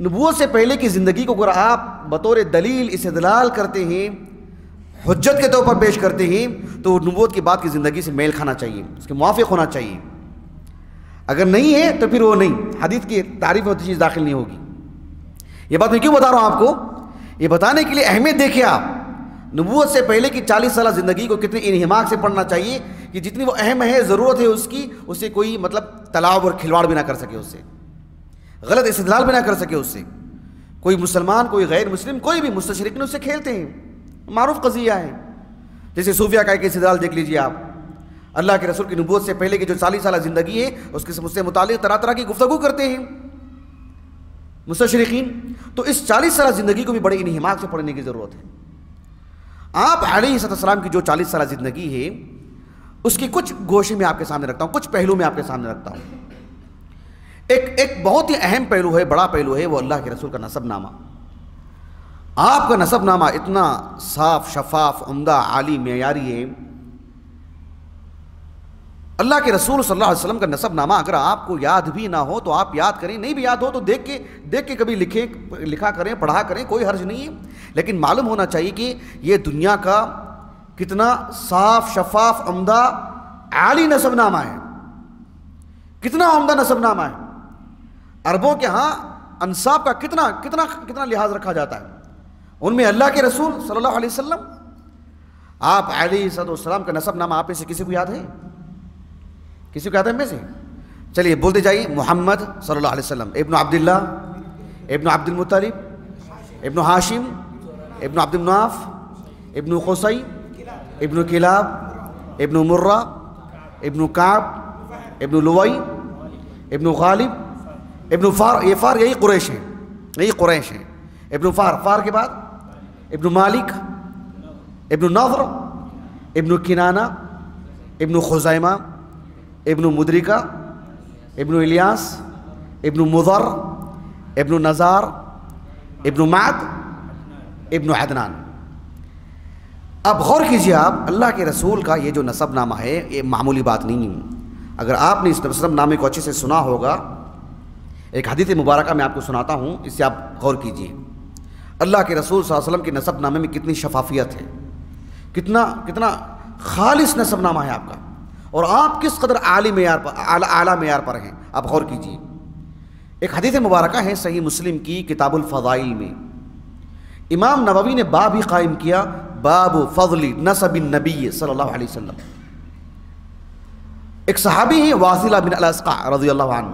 نبوت سے پہلے کی زندگی کو اگر آپ بطور دلیل استدلال کرتے ہیں، حجت کے طور پر پیش کرتے ہیں، تو نبوت کے بعد کی زندگی سے میل کھانا چاہیے، اس کے موافق ہونا چاہیے. اگر نہیں ہے تو پھر وہ نہیں، حدیث کی تعریف میں ہوتی چیز داخل نہیں ہوگی. یہ بات میں کیوں بتا رہا ہوں آپ کو؟ یہ بتانے کے لیے اہمیت دیکھیں آپ نبوت سے پہلے کی 40 سالہ زندگی کو کتنی انہماک سے پڑھنا چاہیے کہ جتنی وہ اہم ہے، ضرورت ہے اس کی، اسے کوئی تلاعب اور کھلواڑ بھی نہ کر سکے، اس سے غلط استدلال بھی نہ کر سکے. اس سے کوئی مسلمان، کوئی غیر مسلم، کوئی بھی مستشرقین اس سے کھیلتے ہیں، معروف قضیہ ہے. جیسے صوفیہ کا ایک استدلال دیکھ لیجیے آپ، اللہ کے رسول کی نبوت سے پہلے کی جو 40 سالہ زندگی ہے اس سے متعلق طرح طرح کی گفتگو کرتے ہیں مستشرقین. تو اس 40 سالہ زندگی کو بھی بڑے انہماک سے پڑھنے کی ضرورت ہے. آپ علیہ السلام کی جو 40 سالہ زندگی ہے اس کی کچھ گوشے میں آپ کے سامنے رکھتا ہوں، کچھ پہلو میں آپ کے سامنے رکھتا ہوں. ایک بہت ہی اہم پہلو ہے، بڑا پہلو ہے، وہ اللہ کے رسول کا نسب نامہ. آپ کا نسب نامہ اتنا صاف، شفاف، عمدہ، عالی، معیاری ہے. اللہ کے رسول صلی اللہ علیہ وسلم کا نسب نامہ اگر آپ کو یاد بھی نہ ہو تو آپ یاد کریں، نہیں بھی یاد ہو تو دیکھ کے کبھی لکھا کریں، پڑھا کریں، کوئی حرج نہیں ہے. لیکن معلوم ہونا چاہیے کہ یہ دنیا کا کتنا صاف، شفاف، عمدہ، عالی نسب نامہ ہے، کتنا عمدہ نسب نامہ ہے. عربوں کے ہاں انساب کا کتنا لحاظ رکھا جاتا ہے. ان میں اللہ کے رسول صلی اللہ علیہ وسلم، آپ علیہ السلام کا نسب نامہ آپ میں سے کسی کو یاد ہے؟ کسی کو یاد ہے میں سے؟ چلیے بولتے جائیے. محمد صلی اللہ علیہ وسلم، ابن عبداللہ، ابن عبد المطلب، ابن ہاشم، ابن عبد مناف، ابن قصی، ابن کلاب، ابن مرہ، ابن کعب، ابن لوئی، ابن غالب، ابن فار. یہ فار یہی قریش ہیں، ابن فار کے بعد ابن مالک، ابن نضر، ابن کنانہ، ابن خزیمہ، ابن مدرکہ، ابن الیاس، ابن مضر، ابن نزار، ابن معد، ابن عدنان. اب غور کیجیے آپ، اللہ کے رسول کا یہ جو نسب نامہ ہے یہ معمولی بات نہیں ہے. اگر آپ نے اس نسب نامے کو اچھے سے سنا ہوگا، ایک حدیث مبارکہ میں آپ کو سناتا ہوں، اس سے آپ غور کیجیے. اللہ کے رسول صلی اللہ علیہ وسلم کے نسب نامے میں کتنی شفافیت ہے، کتنا خالص نسب نامہ ہے آپ کا، اور آپ کس قدر اعلیٰ معیار پر ہیں. آپ غور کیجیے. ایک حدیث مبارکہ ہے صحیح مسلم کی کتاب الفضائل میں، امام نووی نے باب ہی قائم کیا، باب فضل نسب النبی صلی اللہ علیہ وسلم. ایک صحابی ہیں واصلہ بن الاسقع رضی اللہ عنہ،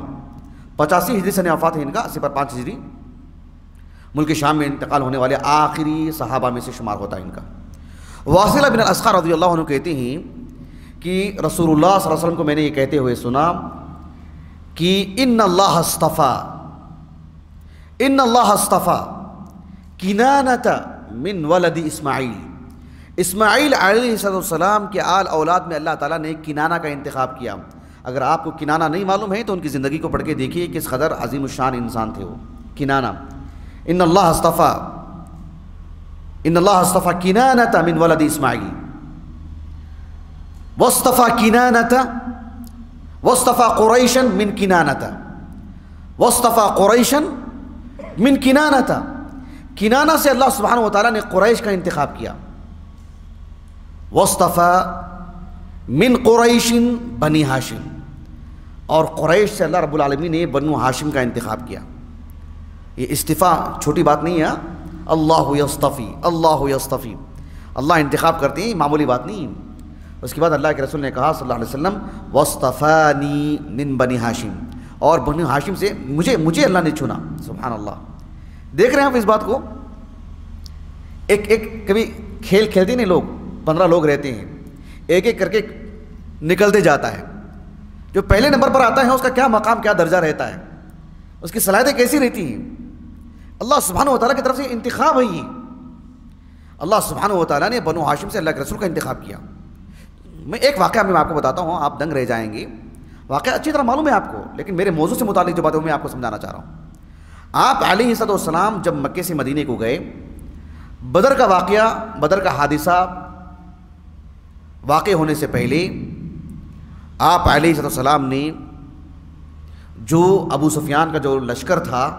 85 ہجری سن وفات ہے ان کا، 05 ہجری، ملک شام میں انتقال ہونے والے آخری صحابہ میں سے شمار ہوتا ہے ان کا. واصلہ بن الاسقع رضی اللہ عنہ کہتے ہیں کہ رسول اللہ صلی اللہ علیہ وسلم کو میں نے یہ کہتے ہوئے سنا کہ ان اللہ اصطفیٰ کنانۃ من ولد اسماعیل، اسماعیل علیہ السلام کے آل اولاد میں اللہ تعالیٰ نے کنانہ کا انتخاب کیا۔ اگر آپ کو کنانہ نہیں معلوم ہے تو ان کی زندگی کو پڑھ کے دیکھیے کس قدر عظیم الشان انسان تھے وہ۔ کنانہ، ان اللہ اصطفیٰ کنانۃ من ولد اسماعیل واصطفیٰ کنانۃ واصطفیٰ قریشا من کنانۃ واصطفیٰ قریشا من کنانۃ، کنانہ سے اللہ سبحانہ وتعالیٰ نے قریش کا انتخاب کیا۔ واصطفیٰ من قریش بنی ہاشم، اور قریش سے اللہ رب العالمین نے بنو ہاشم کا انتخاب کیا۔ یہ استفاء چھوٹی بات نہیں ہے، اللہ یصطفی، اللہ یصطفی، اللہ انتخاب کرتے ہیں، معمولی بات نہیں۔ اس کے بعد اللہ کے رسول نے کہا صلی اللہ علیہ وسلم واصطفانی من بنی ہاشم، اور بنی ہاشم سے مجھے اللہ نے چنا۔ سبحان اللہ، دیکھ رہے ہیں آپ اس بات کو؟ ایک کبھی کھیل کھیلتے نہیں، لوگ 15 لوگ رہتے ہیں، ایک ایک کر کے نکلتے جاتا ہے، جو پہلے نمبر پر آتا ہے اس کا کیا مقام، کیا درجہ رہتا ہے، اس کی صلاحیتیں کیسی رہتی ہیں۔ اللہ سبحانہ وتعالیٰ کی طرف سے انتخاب ہے یہ۔ اللہ سبحانہ وتعالیٰ نے بنو ہاشم سے اللہ کے رسول کا انتخاب کیا۔ میں ایک واقعہ میں آپ کو بتاتا ہوں، آپ دنگ رہ جائیں گے، واقعہ اچھی طرح معلوم ہے آپ کو، لیکن میرے موضوع سے متعلق جو بات ہے وہ میں آپ کو سمجھانا چاہ رہا ہوں۔ آپ علیہ السلام جب مکے سے مدینے کو گئے، بدر کا واقعہ، بدر کا حادثہ واقع ہونے سے پہلے آپ علیہ السلام نے جو ابو سفیان کا جو لشکر تھا،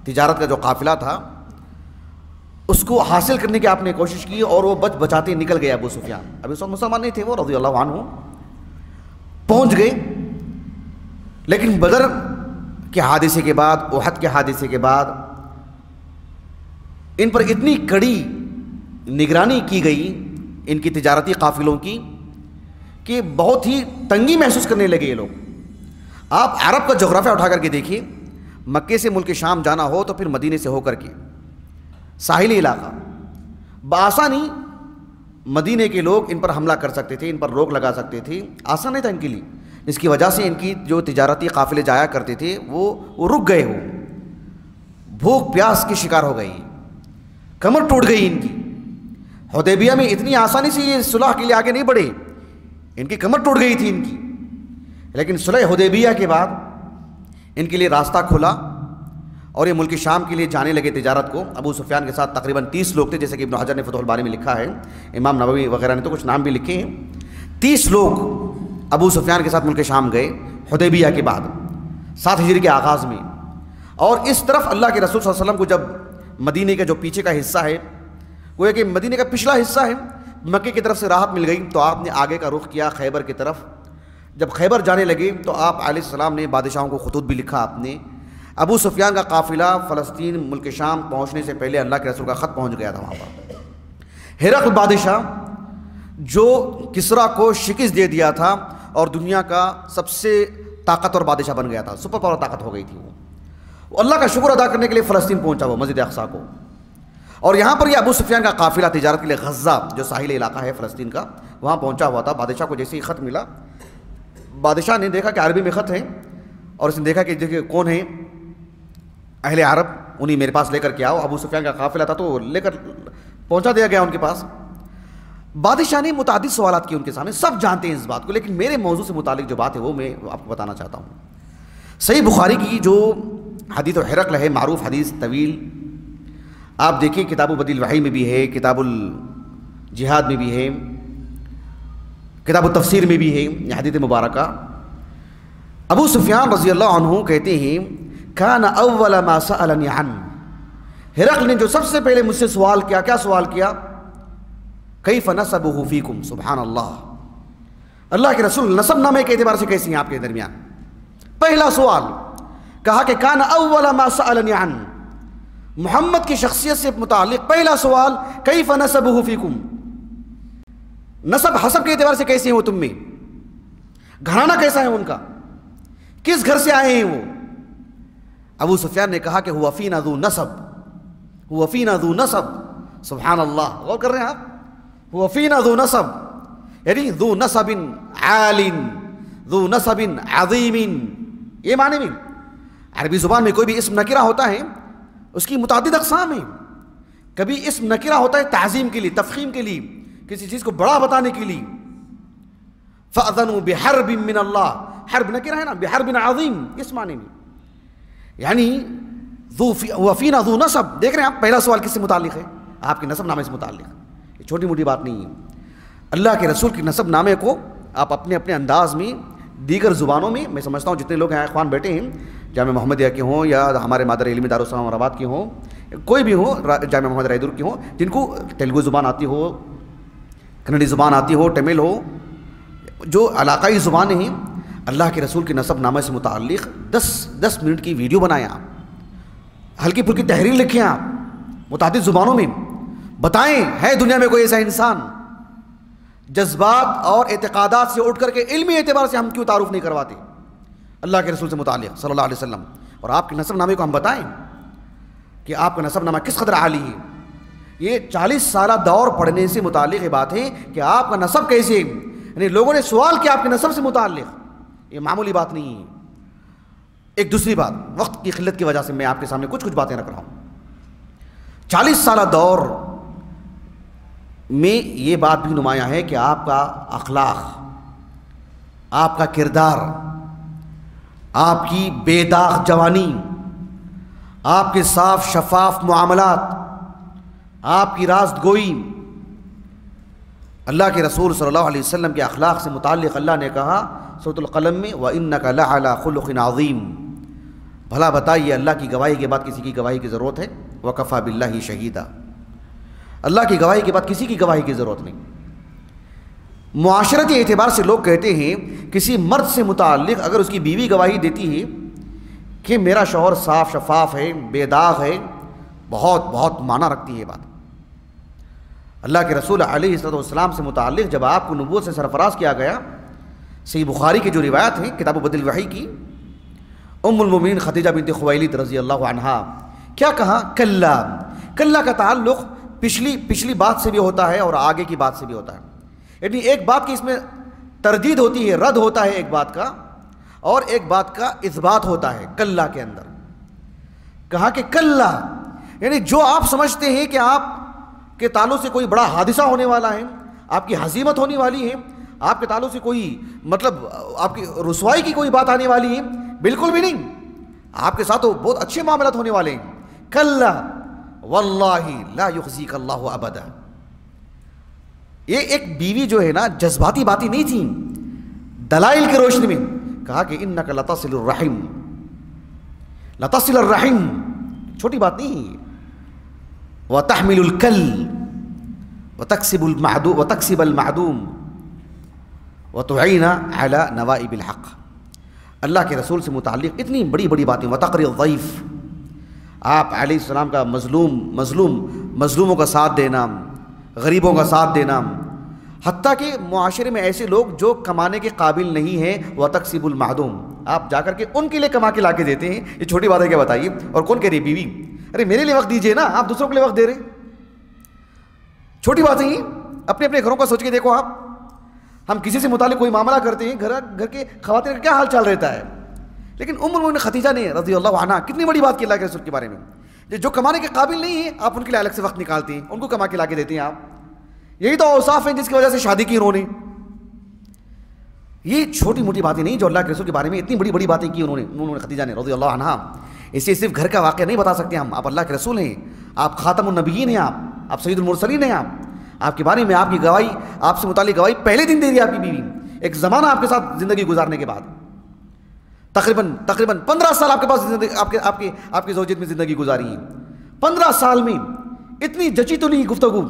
تجارت کا جو قافلہ تھا، اس کو حاصل کرنے کی آپ نے کوشش کی، اور وہ بچاتے نکل گئے۔ ابو سفیان ابھی سب مسلمان نہیں تھے، وہ رضی اللہ عنہ پہنچ گئے، لیکن بدر کے حادثے کے بعد، احد کے حادثے کے بعد ان پر اتنی کڑی نگرانی کی گئی ان کی تجارتی قافلوں کی کہ بہت ہی تنگی محسوس کرنے لگے یہ لوگ۔ آپ عرب کا جغرافیہ اٹھا کر کے دیکھیے، مکے سے ملک شام جانا ہو تو پھر مدینے سے ہو کر کے ساحلی علاقہ بآسانی مدینے کے لوگ ان پر حملہ کر سکتے تھے، ان پر روک لگا سکتے تھے، آسان نہیں تھا ان کے لیے، جس کی وجہ سے ان کی جو تجارتی قافلے جایا کرتے تھے وہ رک گئے، ہو بھوک پیاس کی شکار ہو گئی، کمر ٹوٹ گئی ان کی۔ حدیبیہ میں اتنی آسانی سے یہ صلح کے لیے آگے نہیں بڑھے، ان کی کمر ٹوٹ گئی تھی ان کی، لیکن صلح حدیبیہ کے بعد ان کے لیے راستہ کھلا اور یہ ملک شام کے لیے جانے لگے تجارت کو۔ ابو سفیان کے ساتھ تقریباً 30 لوگ تھے، جیسے کہ ابن حجر نے فتح الباری میں لکھا ہے، امام نووی وغیرہ نے تو کچھ نام بھی لکھے ہیں۔ 30 لوگ ابو سفیان کے ساتھ ملک شام گئے حدیبیہ کے بعد 7 ہجری کے آغاز میں، اور اس طرف اللہ کے رسول صلی اللہ علیہ وسلم کو جب مدینے کا جو پیچھے کا حصہ ہے، گویا کہ مدینے کا پچھلا حصہ ہے، مکے کی طرف سے راحت مل گئی، تو آپ نے آگے کا رخ کیا خیبر کی طرف۔ جب خیبر جانے لگے تو آپ علیہ السلام نے بادشاہوں کو خطوط بھی لکھا آپ نے۔ ابو سفیان کا قافلہ فلسطین ملک شام پہنچنے سے پہلے اللہ کے رسول کا خط پہنچ گیا تھا وہاں پر۔ ہرقل بادشاہ جو کسریٰ کو شکست دے دیا تھا اور دنیا کا سب سے طاقتور بادشاہ بن گیا تھا، سپر پاور طاقت ہو گئی تھی وہ اللہ کا شکر ادا کرنے کے لیے فلسطین پہنچا وہ مسجد اقصیٰ کو، اور یہاں پر یہ ابو سفیان کا قافلہ تجارت کے لیے غزہ جو ساحلی علاقہ ہے فلسطین کا وہاں پہنچا ہوا تھا۔ بادشاہ کو جیسے ہی خط ملا، بادشاہ نے دیکھا کہ عربی میں خط ہے، اور اس نے دیکھا کہ دیکھیں کون ہے اہل عرب، انہیں میرے پاس لے کر کے آؤ۔ ابو سفیان کا قافلہ تھا تو لے کر پہنچا دیا گیا ان کے پاس۔ بادشاہ نے متعدد سوالات کیے ان کے سامنے، سب جانتے ہیں اس بات کو، لیکن میرے موضوع سے متعلق جو بات ہے وہ میں آپ کو بتانا چاہتا ہوں۔ صحیح بخاری کی جو حدیث ہرقل ہے، معروف حدیث طویل، آپ دیکھیں کتاب بدیل الوحی میں بھی ہے، کتاب الجہاد میں بھی ہے، کتاب التفسیر میں بھی ہے یہ حدیث مبارکہ۔ ابو سفیان رضی اللہ عنہ کہتے ہیں کان اول ما سألنی عنہ، ہرقل نے جو سب سے پہلے مجھ سے سوال کیا، کیا سوال کیا؟ کیف نسبہ فیکم، سبحان اللہ، اللہ کے رسول نسب نامے کے اعتبار سے کیسی ہیں آپ کے درمیان؟ پہلا سوال کہا کہ کان اول ما سألنی عنہ، محمد کی شخصیت سے متعلق پہلا سوال کیف نسبہ فیکم، نسب حسب کے اعتبار سے کیسے ہیں وہ تم میں، گھرانہ کیسا ہے ان کا، کس گھر سے آئے ہیں وہ؟ ابو سفیان نے کہا کہ ہوا فینا ذو نسب، ہوا فینا ذو نسب، سبحان اللہ، غور کر رہے ہیں آپ، ہوا فینا ذو نسب، یعنی ذو نسب عال ذو نسب عظیم، یہ معنی میں عربی زبان میں کوئی بھی اسم نکرہ ہوتا ہے اس کی متعدد اقسام ہیں. کبھی اسم نکرہ ہوتا ہے تعظیم کے لیے، تفخیم کے لیے، کسی چیز کو بڑا بتانے کے لیے. فَأَذَنُوا بِحَرْبٍ مِّنَ اللَّهِ، حرب نکرہ ہے نا، بحرب عظیم اس معنی میں. یعنی وفینا ذو نسب، دیکھ رہے ہیں آپ پہلا سوال کس سے متعلق ہے؟ آپ کے نسب نامے سے متعلق. یہ چھوٹی موٹی بات نہیں ہے. اللہ کے رسول کے نسب نامے کو آپ اپنے اپنے انداز میں دیگر زبانوں میں سمجھتا ہوں جتنے لوگ ہیں اخوان بیٹھے ہیں، جامعہ محمدیہ کے ہوں یا ہمارے مادر علمی دارالسلام اورآباد کے ہوں، کوئی بھی ہوں، جامعہ محمد رائے دور کے ہوں، جن کو تیلگو زبان آتی ہو، کنڑی زبان آتی ہو، تمل ہو، جو علاقائی زبانیں ہیں، اللہ کے رسول کے نسب نامے سے متعلق 10 منٹ کی ویڈیو بنائیں آپ، ہلکی پھلکی تحریر لکھیں آپ، متعدد زبانوں میں بتائیں ہے دنیا میں کوئی ایسا انسان. جذبات اور اعتقادات سے اٹھ کر کے علمی اعتبار سے ہم کیوں تعارف نہیں کرواتے اللہ کے رسول سے متعلق صلی اللہ علیہ وسلم. اور آپ کے نسب نامے کو ہم بتائیں کہ آپ کا نسب نامہ کس قدر عالی ہے. یہ 40 سالہ دور پڑھنے سے متعلق یہ بات ہے کہ آپ کا نسب کیسے، یعنی لوگوں نے سوال کیا آپ کے نسب سے متعلق، یہ معمولی بات نہیں ہے. ایک دوسری بات، وقت کی قلت کی وجہ سے میں آپ کے سامنے کچھ باتیں رکھ رہا ہوں. 40 سالہ دور میں یہ بات بھی نمایاں ہے کہ آپ کا اخلاق، آپ کا کردار، آپ کی بے داغ جوانی، آپ کے صاف شفاف معاملات، آپ کی راست گوئی، اللہ کے رسول صلی اللہ علیہ وسلم کے اخلاق سے متعلق اللہ نے کہا سورۃ القلم میں وَإِنَّكَ لَعَلَىٰ خُلُقٍ عَظِيمٍ. بھلا بتائیے اللہ کی گواہی کے بعد کسی کی گواہی کی ضرورت ہے؟ وَكَفَىٰ بِاللَّهِ شَهِيدًا. اللہ کی گواہی کے بعد کسی کی گواہی کی ضرورت نہیں. معاشرتی اعتبار سے لوگ کہتے ہیں کسی مرد سے متعلق اگر اس کی بیوی گواہی دیتی ہے کہ میرا شوہر صاف شفاف ہے، بے داغ ہے، بہت معنی رکھتی ہے بات. اللہ کے رسول علیہ السلام سے متعلق جب آپ کو نبوت سے سرفراز کیا گیا، صحیح بخاری کی جو روایت ہے کتاب بدل وحی کی، ام المومنین خدیجہ بنت خویلد رضی اللہ عنہا کیا کہا؟ کلا کا تعلق پچھلی بات سے بھی ہوتا ہے اور آگے کی بات سے بھی ہوتا ہے. یعنی ایک بات کی اس میں تردید ہوتی ہے، رد ہوتا ہے ایک بات کا، اور ایک بات کا اثبات ہوتا ہے کلا کے اندر. کہا کہ کلا یعنی جو آپ سمجھتے ہیں کہ آپ کے تعلق سے کوئی بڑا حادثہ ہونے والا ہے، آپ کی ہزیمت ہونے والی ہے، آپ کے تعلق سے کوئی مطلب آپ کی رسوائی کی کوئی بات آنے والی ہے، بالکل بھی نہیں. آپ کے ساتھ تو بہت اچھے معاملات ہونے والے ہیں. کلا واللہ لا یخزیک اللہ ابدا. یہ ایک بیوی جو ہے نا جذباتی باتیں نہیں تھیں، دلائل کی روشنی میں کہا کہ انک لتصل الرحم، لتصل الرحم چھوٹی بات نہیں. وتحمل الکل وتکسب المعدوم وتعین علی نوائب الحق. اللہ کے رسول سے متعلق اتنی بڑی باتیں. وتقری الضیف، آپ علیہ السلام کا مظلوموں کا ساتھ دینا، غریبوں کا ساتھ دینا، حتیٰ کہ معاشرے میں ایسے لوگ جو کمانے کے قابل نہیں ہیں وتکسب المعدوم، آپ جا کر کے ان کے لیے کما کے لا کے دیتے ہیں. یہ چھوٹی بات ہے کیا بتائیے؟ اور کون کہہ رہی بیوی ارے میرے لیے وقت دیجئے نا، آپ دوسروں کے لیے وقت دے رہے. چھوٹی بات ہے یہ. اپنے اپنے گھروں کا سوچ کے دیکھو آپ. ہم کسی سے متعلق کوئی معاملہ کرتے ہیں، گھر کے خواتین کا کیا حال چال رہتا ہے، لیکن ام المؤمنین خدیجہ نے رضی اللہ عنہا کتنی بڑی بات کی اللہ کے رسول کے بارے میں. جو کمانے کے قابل نہیں ہیں آپ ان کے لیے الگ سے وقت نکالتے ہیں، ان کو کما کے لا کے دیتے ہیں آپ. یہی تو اوصاف ہیں جس کی وجہ سے شادی کی انہوں نے. یہ چھوٹی موٹی باتیں نہیں جو اللہ کے رسول کے بارے میں اتنی بڑی باتیں کی انہوں نے خدیجہ نے رضی اللہ عنہا. اسے صرف گھر کا واقعہ نہیں بتا سکتے ہم. آپ اللہ کے رسول ہیں، آپ خاتم النبیین ہیں، آپ سید المرسلین ہیں. آپ کے بارے میں آپ کی گواہی، آپ سے متعلق گواہی پہلے دن دے دی آپ کی بیوی. ایک زمانہ آپ کے ساتھ زندگی گزارنے کے بعد تقریباً 15 سال آپ کے پاس آپ کی زوجیت میں زندگی گزاری ہے. 15 سال میں اتنی جچی تلی گفتگو،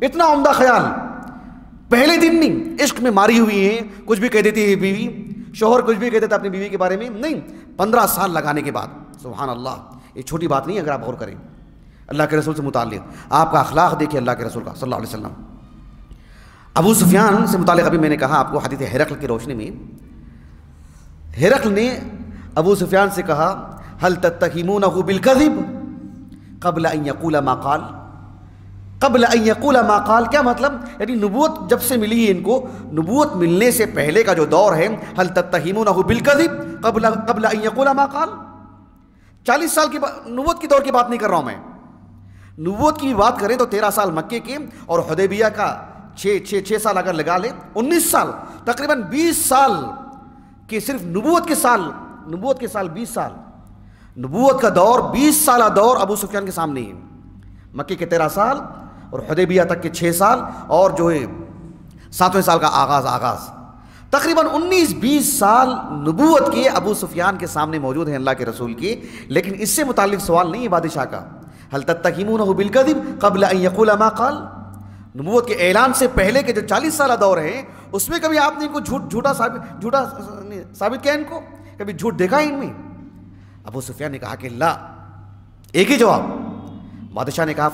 اتنا عمدہ خیال. پہلے دن نہیں، عشق میں ماری ہوئی ہیں، کچھ بھی کہہ دیتی ہے بیوی، شوہر کچھ بھی کہہ دیتا اپنی بیوی کے بارے میں نہیں. 15 سال لگانے کے بعد سبحان اللہ. یہ چھوٹی بات نہیں ہے اگر آپ غور کریں. اللہ کے رسول سے متعلق آپ کا اخلاق دیکھیں اللہ کے رسول کا صلی اللہ علیہ وسلم. ابو سفیان سے متعلق ابھی میں نے کہا آپ کو حدیث ہرقل کی روشنی میں، ہرقل نے ابو سفیان سے کہا هل تتهمونه بالكذب قبل ان يقول ما قال. قبل ان یقول ما قال، کیا مطلب؟ یعنی نبوت جب سے ملی ہے ان کو، نبوت ملنے سے پہلے کا جو دور ہے، هل تتهمونه بالكذب قبل ان یقول ما قال، 40 سال کی نبوت کی دور کی بات نہیں کر رہا ہوں میں. نبوت کی بات کریں تو 13 سال مکے کے اور حدیبیہ کا 6 سال اگر لگا لیں 19 سال، تقریباً 20 سال کہ صرف نبوت کے سال 20 سال، نبوت کا دور 20 سالہ دور ابو سفیان کے سامنے ہے. مکے کے 13 سال اور حدیبیہ تک کے 6 سال اور جو ہے 7ویں سال کا آغاز تقریباً 19-20 سال نبوت کے ابو سفیان کے سامنے موجود ہیں اللہ کے رسول کے. لیکن اس سے متعلق سوال نہیں ہے بادشاہ کا، هل تتهمونه بالكذب قبل ان يقول ما قال. نبوت کے اعلان سے پہلے کے جو 40 سالہ دور ہے اس میں کبھی آپ نے ان کو جھوٹا ثابت کیا، ان کو کبھی جھوٹ دیکھا ہے ان میں؟ ابو سفیان نے کہا کہ لا، ایک ہی جواب. بادشاہ نے کہا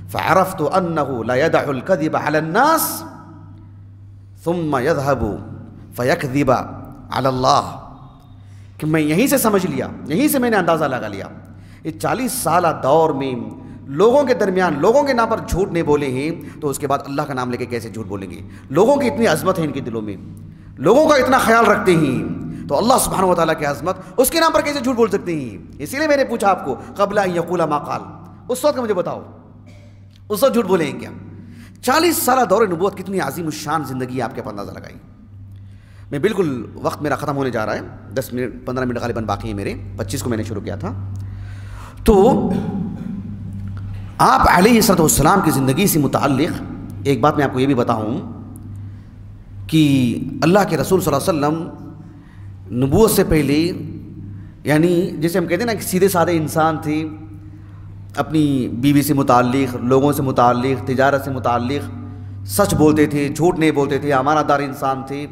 فعرفت انه لا يدع الكذب على الناس ثم يذهب فيكذب على الله، کہ میں یہیں سے سمجھ لیا، یہیں سے میں نے اندازہ لگا لیا، یہ 40 سالہ دور میں لوگوں کے درمیان لوگوں کے نام پر جھوٹ نہیں بولے ہیں تو اس کے بعد اللہ کا نام لے کے کیسے جھوٹ بولیں گے؟ لوگوں کی اتنی عظمت ہے ان کے دلوں میں، لوگوں کا اتنا خیال رکھتے ہیں، تو اللہ سبحانہ و تعالیٰ کی عظمت، اس کے نام پر کیسے جھوٹ بول سکتے ہیں؟ اسی لیے میں نے پوچھا آپ کو قبل ان یقول ما قال، اس وقت مجھے بتاؤ اس وقت جھوٹ بولے ہیں کیا؟ 40 سالہ دور نبوت کتنی عظیم الشان زندگی آپ کے پر اندازہ لگائی. میں بالکل وقت میرا ختم ہونے جا رہا ہے، 15 منٹ غالباً باقی ہیں میرے، 25 کو میں نے شروع کیا تھا. تو آپ علیہ السلام کی زندگی سے متعلق ایک بات میں آپ کو یہ بھی بتاؤں کہ اللہ کے رسول صلی اللہ علیہ وسلم نبوت سے پہلے، یعنی جیسے ہم کہتے ہیں نا کہ سیدھے سادے انسان تھے، اپنی بیوی سے متعلق، لوگوں سے متعلق، تجارت سے متعلق سچ بولتے تھے، جھوٹ نہیں بولتے تھے، امانت دار انسان تھے.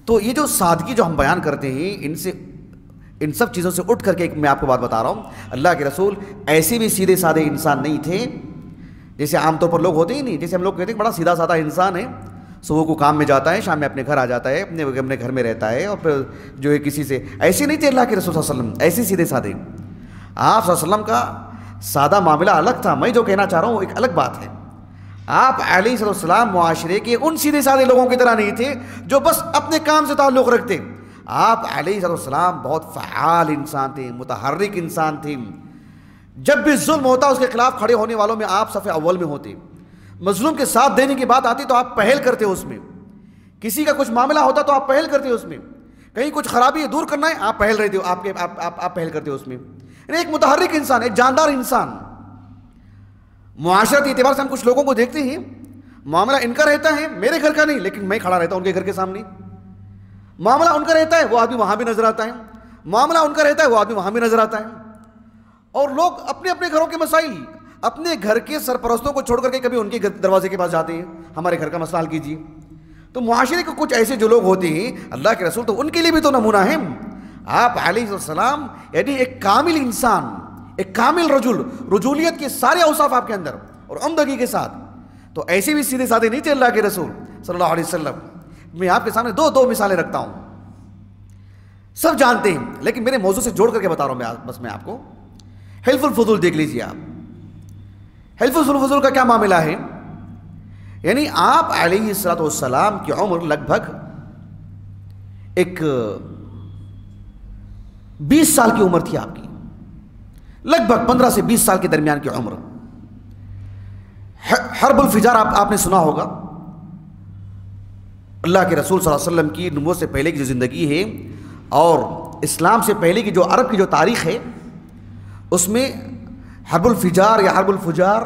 تو یہ جو سادگی جو ہم بیان کرتے ہیں، ان سب چیزوں سے اٹھ کر کے میں آپ کو بات بتا رہا ہوں. اللہ کے رسول ایسے بھی سیدھے سادے انسان نہیں تھے جیسے عام طور پر لوگ ہوتے ہی نہیں. جیسے ہم لوگ کہتے ہیں بڑا سیدھا سادہ انسان ہے، صبح کو کام میں جاتا ہے، شام میں اپنے گھر آ جاتا ہے، اپنے گھر میں رہتا ہے، اور پھر جو ہے کسی سے، ایسے نہیں تھے اللہ کے رسول صلی اللہ علیہ وسلم، ایسے سیدھے سادے. آپ صلی اللہ علیہ وسلم کا سادہ معاملہ الگ تھا. میں جو کہنا چاہ رہا ہوں ایک الگ بات ہے. آپ علیہ السلام معاشرے کے ان سیدھے سادے لوگوں کی طرح نہیں تھے جو بس اپنے کام سے تعلق رکھتے. آپ علیہ السلام بہت فعال انسان تھے، متحرک انسان تھے. جب بھی ظلم ہوتا اس کے خلاف کھڑے ہونے والوں میں آپ صف اول میں ہوتے. مظلوم کے ساتھ دینے کی بات آتی تو آپ پہل کرتے اس میں. کسی کا کچھ معاملہ ہوتا تو آپ پہل کرتے اس میں. کہیں کچھ خرابی ہے، دور کرنا ہے، آپ پہل رہتے ہو، آپ پہل کرتے ہو اس میں. یعنی ایک متحرک انسان، ایک جاندار انسان. معاشرتی اعتبار سے ہم کچھ لوگوں کو دیکھتے ہیں، معاملہ ان کا رہتا ہے، میرے گھر کا نہیں، لیکن میں کھڑا رہتا ہوں ان کے گھر کے سامنے. معاملہ ان کا رہتا ہے، وہ آدمی وہاں بھی نظر آتا ہے. معاملہ ان کا رہتا ہے، وہ آدمی وہاں بھی نظر آتا ہے. اور لوگ اپنے اپنے گھروں کے مسائل اپنے گھر کے سرپرستوں کو چھوڑ کر کے کبھی ان کے دروازے کے پاس جاتے ہیں، ہمارے گھر کا مسئلہ حل کیجیے. تو معاشرے کے کچھ ایسے جو لوگ ہوتے ہیں، اللہ کے رسول تو ان کے لیے بھی تو نمونہ ہیں. آپ علیہ السلام یعنی ایک کامل انسان، ایک کامل رجولیت کے سارے اوصاف آپ کے اندر اور عمدگی کے ساتھ. تو ایسے بھی سیدھے سادے نہیں تھے اللہ کے رسول صلی اللہ علیہ وسلم. میں آپ کے سامنے دو مثالیں رکھتا ہوں، سب جانتے ہیں لیکن میرے موضوع سے جوڑ کر کے بتا رہا ہوں. بس میں آپ کو حلف الفضول دیکھ لیجیے. آپ حلف الفضول کا کیا معاملہ ہے؟ یعنی آپ علیہ السلام کی عمر لگ بھگ ایک 20 سال کی عمر تھی آپ کی، لگ بھگ 15 سے 20 سال کے درمیان کی عمر. حرب الفجار آپ نے سنا ہوگا. اللہ کے رسول صلی اللہ علیہ وسلم کی نبوت سے پہلے کی جو زندگی ہے اور اسلام سے پہلے کی جو عرب کی جو تاریخ ہے، اس میں حرب الفجار یا حرب الفجار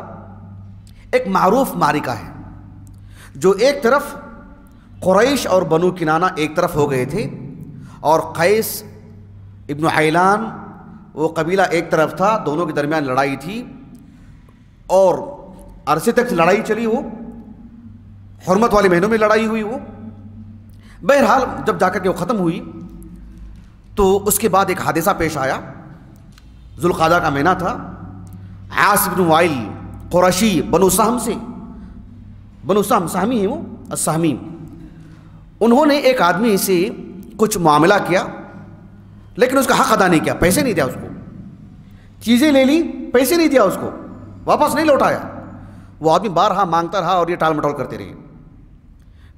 ایک معروف معرکہ ہے. جو ایک طرف قریش اور بنو کنانہ ایک طرف ہو گئے تھے، اور قیس ابن عیلان وہ قبیلہ ایک طرف تھا. دونوں کے درمیان لڑائی تھی اور عرصے تک لڑائی چلی. وہ حرمت والے مہینوں میں لڑائی ہوئی. وہ بہرحال جب جا کر کے وہ ختم ہوئی تو اس کے بعد ایک حادثہ پیش آیا. ذوالقعدہ کا مہینہ تھا. عاص بن وائل قرشی بنو سہم سے، بنو سہم سہمی ہیں وہ، السہمی، انہوں نے ایک آدمی سے کچھ معاملہ کیا لیکن اس کا حق ادا نہیں کیا. پیسے نہیں دیا اس کو، چیزیں لے لی، پیسے نہیں دیا اس کو، واپس نہیں لوٹایا. وہ آدمی بارہا مانگتا رہا اور یہ ٹال مٹول کرتے رہے.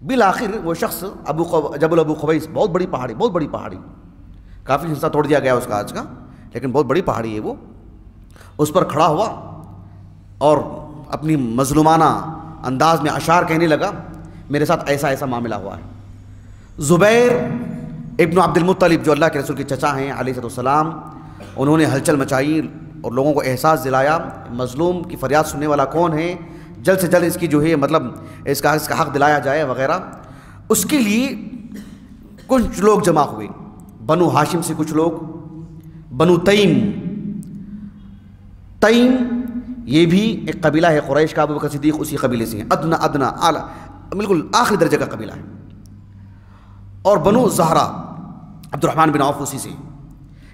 بالآخر وہ شخص جبل ابو قبیس، بہت بڑی پہاڑی، کافی حصہ توڑ دیا گیا اس کا آج کا، لیکن بہت بڑی پہاڑی ہے وہ. اس پر کھڑا ہوا اور اپنی مظلومانہ انداز میں اشعار کہنے لگا، میرے ساتھ ایسا ایسا معاملہ ہوا ہے. زبیر ابن عبد المطلب جو اللہ کے رسول کے چچا ہیں علیہ السلام، انہوں نے ہلچل مچائی اور لوگوں کو احساس دلایا مظلوم کی فریاد سننے والا کون ہے، جلد سے جلد اس کی جو ہے مطلب اس کا حق دلایا جائے وغیرہ. اس کے لیے کچھ لوگ جمع ہوئے، بنو ہاشم سے کچھ لوگ، بنو تیم یہ بھی ایک قبیلہ ہے قریش کا، ابو بکر صدیق اسی قبیلے سے ہیں، ادنا اعلیٰ بالکل آخری درجے کا قبیلہ ہے. اور بنو زہرا عبد الرحمن بن عوف اسی سے.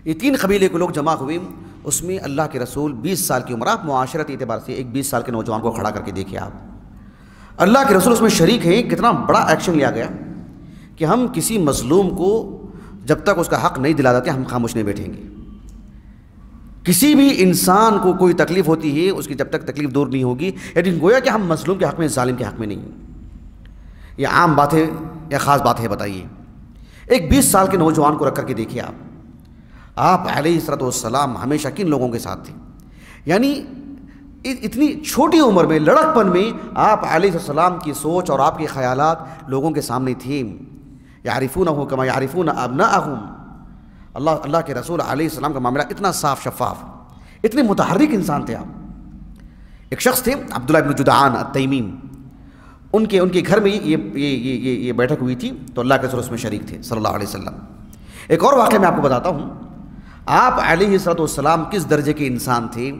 یہ 3 قبیلے کے لوگ جمع ہوئے. اس میں اللہ کے رسول 20 سال کی عمر، آپ معاشرتی اعتبار سے ایک 20 سال کے نوجوان کو کھڑا کر کے دیکھیں آپ، اللہ کے رسول اس میں شریک ہیں. کتنا بڑا ایکشن لیا گیا کہ ہم کسی مظلوم کو جب تک اس کا حق نہیں دلا دیتے ہم خاموش نہیں بیٹھیں گے. کسی بھی انسان کو کوئی تکلیف ہوتی ہے، اس کی جب تک تکلیف دور نہیں ہوگی، لیکن گویا کہ ہم مظلوم کے حق میں، ظالم کے حق میں نہیں. یہ عام بات ہے یا خاص بات ہے بتائیے؟ ایک 20 سال کے نوجوان کو رکھ کر کے دیکھیے آپ علیہ السلام ہمیشہ کن لوگوں کے ساتھ تھے. یعنی اتنی چھوٹی عمر میں، لڑک پن میں، آپ علیہ السلام کی سوچ اور آپ کے خیالات لوگوں کے سامنے تھے. یعرفونہ کما یعرفون ابناءہم. اللہ کے رسول علیہ السلام کا معاملہ اتنا صاف شفاف، اتنے متحرک انسان تھے آپ. ایک شخص تھے عبداللہ بن جدعان التیمی، ان کے گھر میں یہ بیٹھک ہوئی تھی تو اللہ کے رسول اس میں شریک تھے صلی اللہ علیہ وسلم. ایک اور واقعہ میں آپ کو بتاتا ہوں. آپ علیہ السلام کس درجے کے انسان تھے،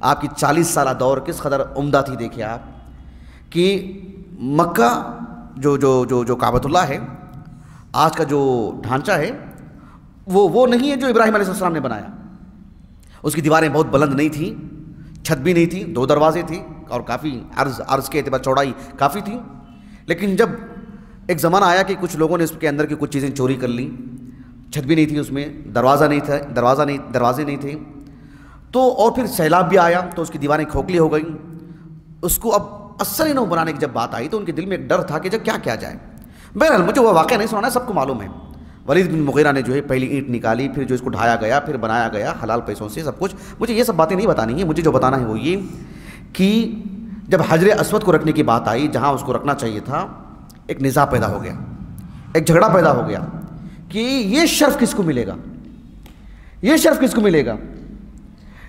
آپ کی 40 سالہ دور کس قدر عمدہ تھی. دیکھیں آپ کہ مکہ جو کعبۃ اللہ ہے، آج کا جو ڈھانچہ ہے وہ نہیں ہے جو ابراہیم علیہ السلام نے بنایا. اس کی دیواریں بہت بلند نہیں تھیں، چھت بھی نہیں تھی، 2 دروازے تھے اور کافی عرض کے اعتبار چوڑائی کافی تھی. لیکن جب ایک زمانہ آیا کہ کچھ لوگوں نے اس کے اندر کی کچھ چیزیں چوری کر لیں، چھت بھی نہیں تھی اس میں، دروازے نہیں تھے، تو اور پھر سیلاب بھی آیا تو اس کی دیواریں کھوکھلی ہو گئیں. اس کو اب اثر نو بنانے کی جب بات آئی تو ان کے دل میں ایک ڈر تھا کہ جب کیا جائے. بہرحال مجھے وہ واقعہ نہیں سنانا، سب کو معلوم ہے. ولید بن مغیرہ نے جو ہے پہلی اینٹ نکالی، پھر جو اس کو ڈھایا گیا، پھر بنایا گیا حلال پیسوں سے سب کچھ. مجھے یہ سب باتیں نہیں بتانی ہیں، مجھے جو بتانا ہے وہ یہ کہ جب حجر اسود کو رکھنے کی بات آئی جہاں اس کو رکھنا چاہیے تھا، ایک نزاع پیدا ہو گیا، ایک جھگڑا پیدا ہو گیا کہ یہ شرف کس کو ملے گا.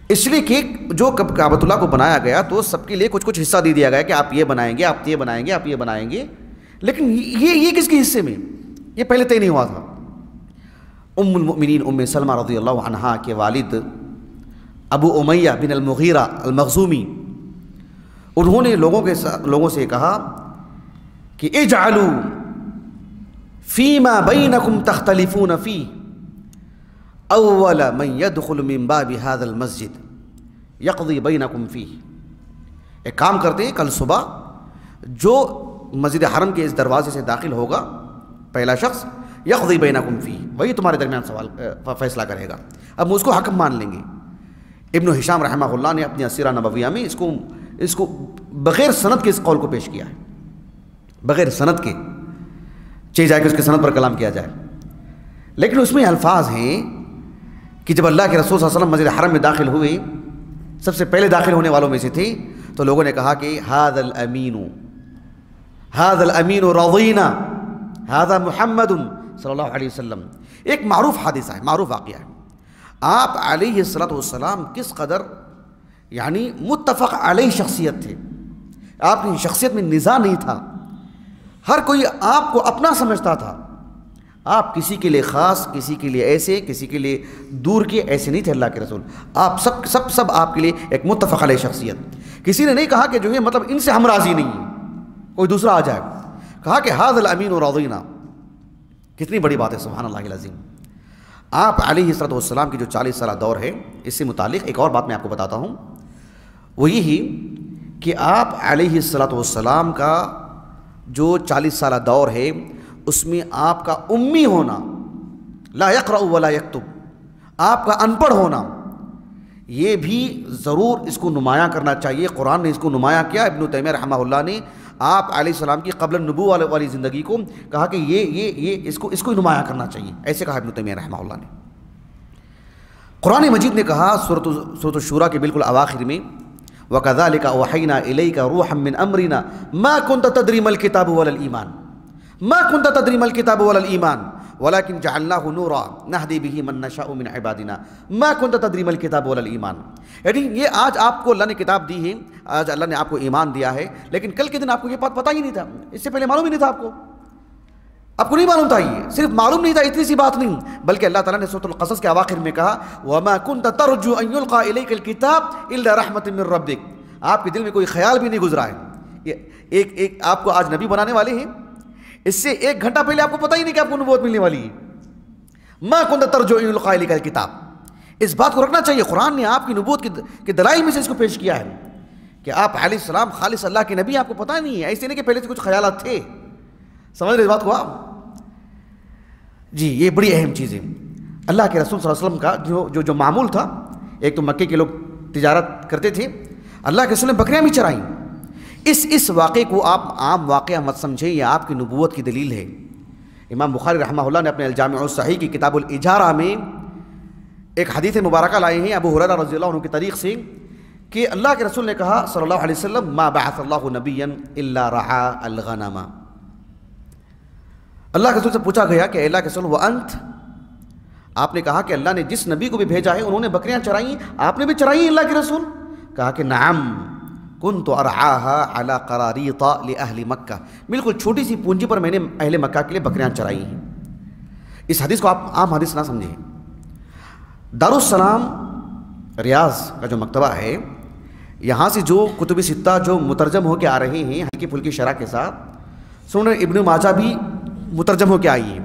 اس لیے کہ جو کعبۃ اللہ کو بنایا گیا تو سب کے لیے کچھ حصہ دے دیا گیا کہ آپ یہ بنائیں گے، آپ یہ بنائیں گے، لیکن یہ کس کے حصے میں، یہ پہلے طے نہیں ہوا تھا. ام المؤمنین ام سلمہ رضی اللہ عنہا کے والد ابو امیہ بن المغیرہ المخزومی، انہوں نے لوگوں سے کہا کہ اجعلوا فیما بینکم تختلفون فیہ اول من يدخل من باب هذا المسجد يقضي بینکم فیہ. ایک کام کرتے ہیں، کل صبح جو مسجد حرم کے اس دروازے سے داخل ہوگا پہلا شخص یقضی بینکم فیہ، وہی تمہارے درمیان فیصلہ کرے گا. اب ہم اس کو حکم مان لیں گے. ابن ہشام رحمہ اللہ نے اپنی السیرہ نبویہ میں اس کو بغیر سند کے اس قول کو پیش کیا ہے، بغیر سند کے، چاہیے جائے کہ اس کے سند پر کلام کیا جائے. لیکن اس میں الفاظ ہیں کہ جب اللہ کے رسول صلی اللہ علیہ وسلم مسجد حرم میں داخل ہوئے، سب سے پہلے داخل ہونے والوں میں سے تھے، تو لوگوں نے کہا کہ ھذا الامین رضینا ھذا محمد صلی اللہ علیہ وسلم. ایک معروف حادثہ ہے، معروف واقعہ ہے. آپ علیہ السلام کس قدر یعنی متفق علیہ شخصیت تھے. آپ کی شخصیت میں نزاع نہیں تھا، ہر کوئی آپ کو اپنا سمجھتا تھا. آپ کسی کے لیے خاص، کسی کے لیے ایسے، کسی کے لیے دور کے، ایسے نہیں تھے اللہ کے رسول. آپ سب آپ کے لیے ایک متفق علیہ شخصیت. کسی نے نہیں کہا کہ جو ہے مطلب ان سے ہم راضی نہیں ہیں، کوئی دوسرا آ جائے. کہا کہ ھذا الامین رضینا. کتنی بڑی بات ہے، سبحان اللہ العظیم. آپ علیہ السلام کی جو 40 سالہ دور ہے، اس سے متعلق ایک اور بات میں آپ کو بتاتا ہوں. وہ یہی کہ آپ علیہ السلام کا جو 40 سالہ دور ہے اس میں آپ کا امی ہونا، لا یقرأ ولا یکتب، آپ کا ان پڑھ ہونا، یہ بھی ضرور اس کو نمایاں کرنا چاہیے. قرآن نے اس کو نمایاں کیا. ابن تیمیہ رحمہ اللہ نے آپ علیہ السلام کی قبل النبوہ والی زندگی کو کہا کہ یہ اس کو نمایاں کرنا چاہیے. ایسے کہا ابن تیمیہ رحمہ اللہ نے. قرآن مجید نے کہا سورۃ الشورى کے بالکل اواخر میں وَكَذَلِكَ أَوْحَيْنَا إِلَيْكَ رُوحًا مِّنْ أَمْرِنَا مَا كُنْتَ تَدْرِي مَا الْكِتَابُ وَلَا الْإِيمَانُ مَا كُنْتَ تَدْرِي مَا الْكِتَابُ وَلَا الْإِيمَانُ وَلَكِنْ جَعَلْنَاهُ نُورًا نَهْدِي بِهِ مَن نَّشَاءُ مِنْ عِبَادِنَا مَا كُنْتَ تَدْرِي مَا الْكِتَابُ وَلَا الْإِيمَانُ. یعنی یہ آج آپ کو اللہ نے کتاب دی ہے, آج اللہ نے آپ کو ایمان دیا ہے, لیکن کل کے دن آپ کو یہ بات پتہ ہی نہیں تھا, اس سے پہلے معلوم ہی نہیں تھا آپ کو نہیں معلوم تھا. یہ صرف معلوم نہیں تھا اتنی سی بات نہیں, بلکہ اللہ تعالیٰ نے سورۃ القصص کے اواخر میں کہا وَمَا كُنْتَ تَرْجُو أَن يُلْقَى إِلَيْكَ الْكِتَابُ إِلَّا رَحْمَةً مِّن رَّبِّكَ. آپ کے دل میں کوئی خیال بھی نہیں گزرا ہے. ایک آپ کو آج نبی بنانے والے ہیں, اس سے 1 گھنٹہ پہلے آپ کو پتہ ہی نہیں کہ آپ کو نبوت ملنے والی ہے. مَا كُنْتَ تَرْجُو أَن يُلْقَى إِلَيْكَ الْكِتَابُ. اس بات کو رکھنا چاہیے. قرآن نے آپ کی نبوت کے دلائل میں سے اس کو پیش کیا ہے کہ آپ علیہ السلام خالص اللہ کے نبی. آپ کو پتہ نہیں ہے, ایسے نہیں کہ پہلے سے کچھ خیالات تھے. سمجھ رہے اس بات کو آپ؟ جی یہ بڑی اہم چیز ہے. اللہ کے رسول صلی اللہ علیہ وسلم کا جو معمول تھا, ایک تو مکے کے لوگ تجارت کرتے تھے, اللہ کے رسول نے بکریاں بھی چرائیں. اس واقعے کو آپ عام واقعہ مت سمجھیں, یہ آپ کی نبوت کی دلیل ہے. امام بخاری رحمہ اللہ نے اپنے الجامع الصحیح کی کتاب الاجارہ میں ایک حدیث مبارکہ لائے ہیں ابو ہریرہ رضی اللہ عنہ کی طریق سے کہ اللہ کے رسول نے کہا صلی اللہ علیہ وسلم ما بعث اللہ نبیا الا رعا الغنم. اللہ کے رسول سے پوچھا گیا کہ اللہ کے رسول وانت, آپ نے کہا کہ اللہ نے جس نبی کو بھی بھیجا ہے انہوں نے بکریاں چرائیں, آپ نے بھی چرائیں اللہ کے رسول؟ کہا کہ نعم کنت ارعاها علی قراریط لاہل مکہ, بالکل چھوٹی سی پونجی پر میں نے اہل مکہ کے لیے بکریاں چرائی ہیں. اس حدیث کو آپ عام حدیث نہ سمجھیں. دارالسلام ریاض کا جو مکتبہ ہے, یہاں سے جو کتب ستہ جو مترجم ہو کے آ رہے ہیں ہلکی پھلکی شرح کے ساتھ, سنن ابن ماجہ بھی مترجم ہو کے آئی ہے.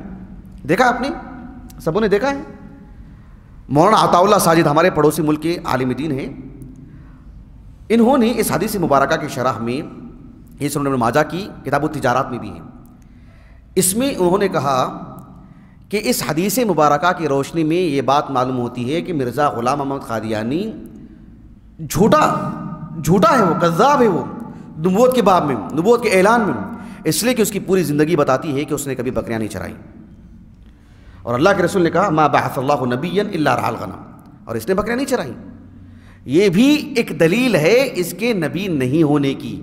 دیکھا آپ نے, سبوں نے دیکھا ہے. مولانا عطاء اللہ ساجد ہمارے پڑوسی ملک کے عالم دین ہیں, انہوں نے اس حدیث مبارکہ کی شرح میں, یہ سنن ابن ماجہ کی کتاب التجارات میں بھی ہے, اس میں انہوں نے کہا کہ اس حدیث مبارکہ کی روشنی میں یہ بات معلوم ہوتی ہے کہ مرزا غلام محمد قادیانی جھوٹا ہے, وہ کذاب ہے, وہ نبوت کے باب میں, نبوت کے اعلان میں, اس لیے کہ اس کی پوری زندگی بتاتی ہے کہ اس نے کبھی بکریاں نہیں چرائیں. اور اللہ کے رسول نے کہا ما بعث اللہ نبیا الا رعا الغنم, اور اس نے بکریاں نہیں چرائیں. یہ بھی ایک دلیل ہے اس کے نبی نہیں ہونے کی.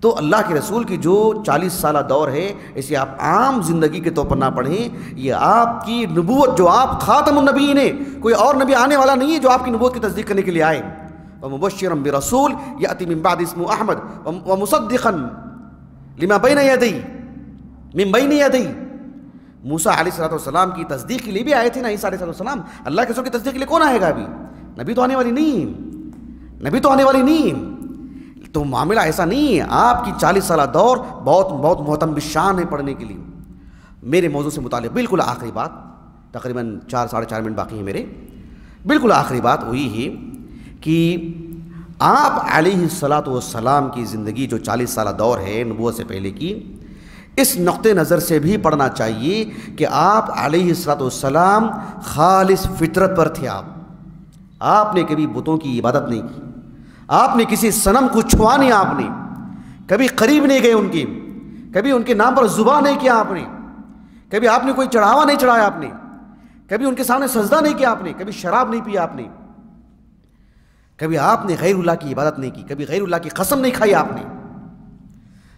تو اللہ کے رسول کی جو 40 سالہ دور ہے, اسے آپ عام زندگی کے طور پر نہ پڑھیں. یہ آپ کی نبوت, جو آپ خاتم النبیین ہیں, کوئی اور نبی آنے والا نہیں ہے جو آپ کی نبوت کی تصدیق کرنے کے لیے آئے. ومبشرا برسول یأتی من بعد اسمہ احمد ومصدقا لما بین یدی من بین یدی. موسیٰ علیہ السلام کی تصدیق کے لیے بھی آئے تھے نا عیسیٰ علیہ السلام. اللہ کے رسول کی تصدیق کے لیے کون آئے گا ابھی؟ نبی تو آنے والی نہیں. تو معاملہ ایسا نہیں ہے. آپ کی 40 سالہ دور بہت محتم بالشان ہے پڑھنے کے لیے. میرے موضوع سے متعلق بالکل آخری بات, تقریباً 4-4.5 منٹ باقی ہیں میرے, بالکل آخری بات وہی ہے کہ آپ علیہ السلام کی زندگی جو 40 سالہ دور ہے نبوت سے پہلے کی, اس نقطۂ نظر سے بھی پڑھنا چاہیے کہ آپ علیہ السلام خالص فطرت پر تھے. آپ نے کبھی بتوں کی عبادت نہیں کی, آپ نے کسی صنم کو چھوا نہیں, آپ نے کبھی قریب نہیں گئے ان کے, کبھی ان کے نام پر زبان نہیں کیا آپ نے, کبھی آپ نے کوئی چڑھاوا نہیں چڑھایا آپ نے, کبھی ان کے سامنے سجدہ نہیں کیا آپ نے, کبھی شراب نہیں پیا آپ نے, کبھی آپ نے غیر اللہ کی عبادت نہیں کی, کبھی غیر اللہ کی قسم نہیں کھائی آپ نے.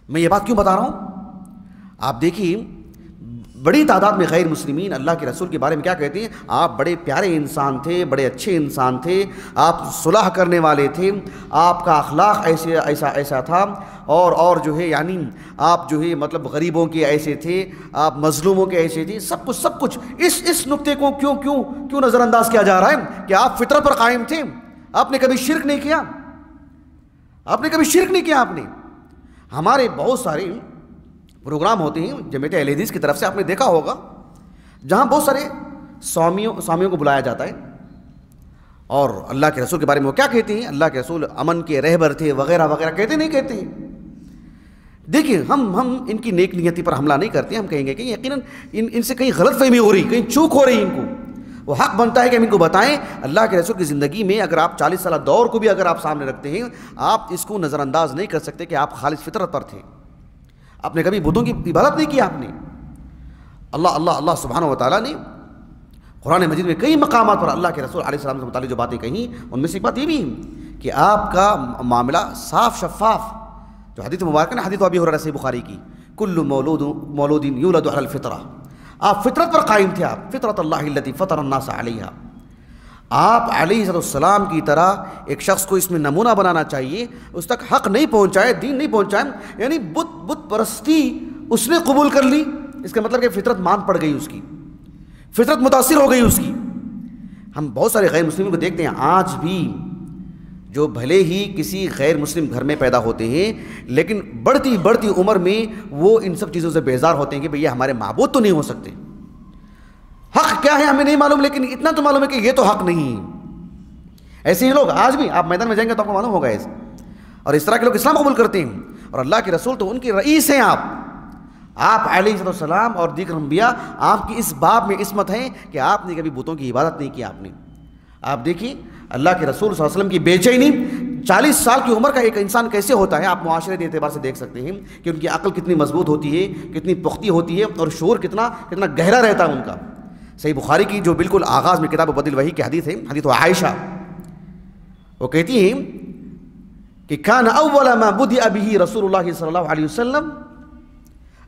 میں یہ بات کیوں بتا رہا ہوں؟ آپ دیکھیے بڑی تعداد میں غیر مسلمین اللہ کے رسول کے بارے میں کیا کہتے ہیں, آپ بڑے پیارے انسان تھے, بڑے اچھے انسان تھے, آپ صلح کرنے والے تھے, آپ کا اخلاق ایسا تھا, اور جو ہے یعنی آپ جو ہے مطلب غریبوں کے ایسے تھے, آپ مظلوموں کے ایسے تھے, سب کچھ. اس نقطے کو کیوں نظر انداز کیا جا رہا ہے کہ آپ فطرت پر قائم تھے, آپ نے کبھی شرک نہیں کیا, آپ نے. ہمارے بہت سارے پروگرام ہوتے ہیں جمعیت اہل حدیث کی طرف سے, آپ نے دیکھا ہوگا, جہاں بہت سارے سوامیوں کو بلایا جاتا ہے, اور اللہ کے رسول کے بارے میں وہ کیا کہتے ہیں, اللہ کے رسول امن کے رہبر تھے وغیرہ وغیرہ, کہتے ہیں. دیکھیں ہم ان کی نیک نیتی پر حملہ نہیں کرتے, ہم کہیں گے کہ یقیناً ان سے کہیں غلط فہمی ہو رہی, کہیں چوک ہو رہی ان کو. وہ حق بنتا ہے کہ ہم ان کو بتائیں. اللہ کے رسول کی زندگی میں اگر آپ 40 سالہ دور کو بھی اگر آپ سامنے رکھتے ہیں, آپ اس کو نظر انداز نہیں کر سکتے کہ آپ خالص فطرت پر تھے. آپ نے کبھی بتوں کی عبادت نہیں کی. آپ نے اللہ سبحانہ و تعالیٰ نے قرآن مجید میں کئی مقامات پر اللہ کے رسول علیہ السلام سے متعلق جو باتیں کہیں, ان میں سے ایک بات یہ بھی ہے کہ آپ کا معاملہ صاف شفاف, جو حدیث مبارکہ نے حدیث ابی ہریرہ صحیح بخاری کی, کل مولود یولد علی الفطرہ, آپ فطرت پر قائم تھے. آپ فطرت اللہ التی فطر الناس علیہا. آپ علیہ السلام کی طرح ایک شخص کو اس میں نمونہ بنانا چاہیے, اس تک حق نہیں پہنچائے, دین نہیں پہنچائے, یعنی بت پرستی اس نے قبول کر لی, اس کا مطلب کہ فطرت مان پڑ گئی, اس کی فطرت متاثر ہو گئی اس کی. ہم بہت سارے غیر مسلموں کو دیکھتے ہیں آج بھی, جو بھلے ہی کسی غیر مسلم گھر میں پیدا ہوتے ہیں, لیکن بڑھتی عمر میں وہ ان سب چیزوں سے بیزار ہوتے ہیں کہ بھئی یہ ہمارے معبود تو نہیں ہو سکتے. حق کیا ہے ہمیں نہیں معلوم, لیکن اتنا تو معلوم ہے کہ یہ تو حق نہیں ہے. ایسے ہی لوگ آج بھی, آپ میدان میں جائیں گے تو آپ کو معلوم ہوگا ایسے, اور اس طرح کے لوگ اسلام قبول کرتے ہیں, اور اللہ کے رسول تو ان کے رئیس ہیں. آپ علیہ السلام اور دیگر انبیاء آپ کی اس باب میں عصمت ہیں کہ آپ نے کبھی بتوں کی عبادت نہیں کی. آپ دیکھیے اللہ کے رسول صلی اللہ علیہ وسلم کی بے چینی 40 سال کی عمر کا ایک انسان کیسے ہوتا ہے. آپ معاشرے کے اعتبار سے دیکھ سکتے ہیں کہ ان کی عقل کتنی مضبوط ہوتی ہے, کتنی پختی ہوتی ہے, اور شعور کتنا گہرا رہتا ہے ان کا. صحیح بخاری کی جو بالکل آغاز میں کتاب بدل وحی کی حدیث ہے, حدیث عائشہ, وہ کہتی ہیں کہ کان اول ما بدأ به رسول اللہ صلی اللہ علیہ وسلم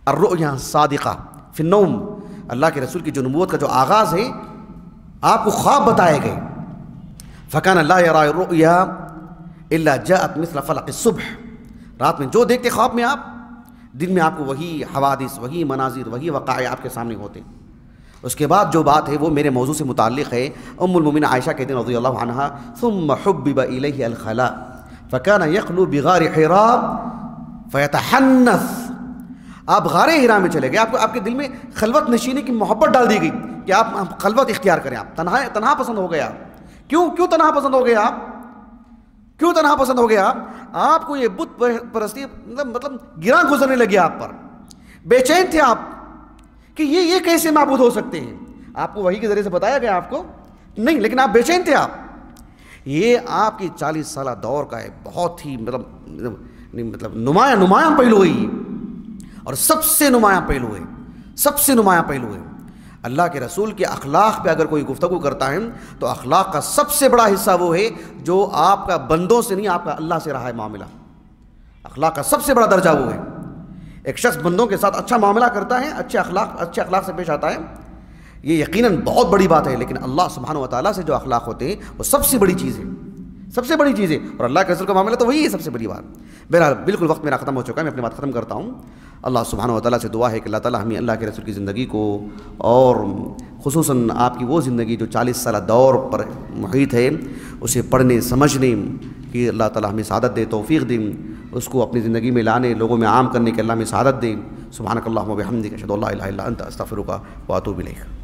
الرؤیا صادقہ فی النوم. اللہ کے رسول کی جو نبوت کا جو آغاز ہے, آپ کو خواب بتائے گئے. فکان لا یرا الرؤیا الا جاءت مثل فلق الصبح. رات میں جو دیکھتے خواب میں آپ, دن میں آپ کو وہی حوادث, وہی مناظر, وہی وقائع آپ کے سامنے ہوتے. اس کے بعد جو بات ہے وہ میرے موضوع سے متعلق ہے. ام المؤمنین عائشہ کہتے ہیں رضی اللہ عنہا, ثم حبب الیہ الخلاء فکان یخلو بغار حراء فیتحنث. آپ غار حراء میں چلے گئے, آپ کے دل میں خلوت نشینے کی محبت ڈال دی گئی کہ آپ خلوت اختیار کریں, آپ تنہا پسند ہو گیا. کیوں تنہا پسند ہو گیا آپ؟ کیوں تنہا پسند ہو گیا آپ کو یہ بت پرستی مطلب گراں گزرنے لگی آپ پر, بے چین تھے آپ کہ یہ کیسے معبود ہو سکتے ہیں. آپ کو وحی کے ذریعے سے بتایا گیا آپ کو نہیں, لیکن آپ بے چین تھے. آپ یہ آپ کی 40 سالہ دور کا ہے بہت ہی مطلب نمایاں پہلو ہے, اور سب سے نمایاں پہلو ہے. اللہ کے رسول کے اخلاق پہ اگر کوئی گفتگو کرتا ہے تو اخلاق کا سب سے بڑا حصہ وہ ہے جو آپ کا بندوں سے نہیں, آپ کا اللہ سے رہا ہے معاملہ. اخلاق کا سب سے بڑا درجہ وہ ہے. ایک شخص بندوں کے ساتھ اچھا معاملہ کرتا ہے, اچھے اخلاق سے پیش آتا ہے, یہ یقیناً بہت بڑی بات ہے. لیکن اللہ سبحانہ و تعالیٰ سے جو اخلاق ہوتے ہیں وہ سب سے بڑی چیز ہے, اور اللہ کے رسول کا معاملہ تو وہی ہے سب سے بڑی بات. بہرحال بالکل وقت میرا ختم ہو چکا ہے, میں اپنی بات ختم کرتا ہوں. اللہ سبحانہ و تعالیٰ سے دعا ہے کہ اللہ تعالیٰ ہمیں اللہ کے رسول کی زندگی کو, اور خصوصاً آپ کی وہ زندگی جو 40 سالہ دور پر محیط ہے, اسے پڑھنے سمجھنے کی اللہ تعالیٰ ہمیں سعادت دے, توفیق دیں, اس کو اپنی زندگی میں لانے, لوگوں میں عام کرنے کے اللہ ہمیں سعادت دیں. سبحانک اللہم و بحمدک اشہد ان لا الہ الا انت استغفرک و اتوب الیک.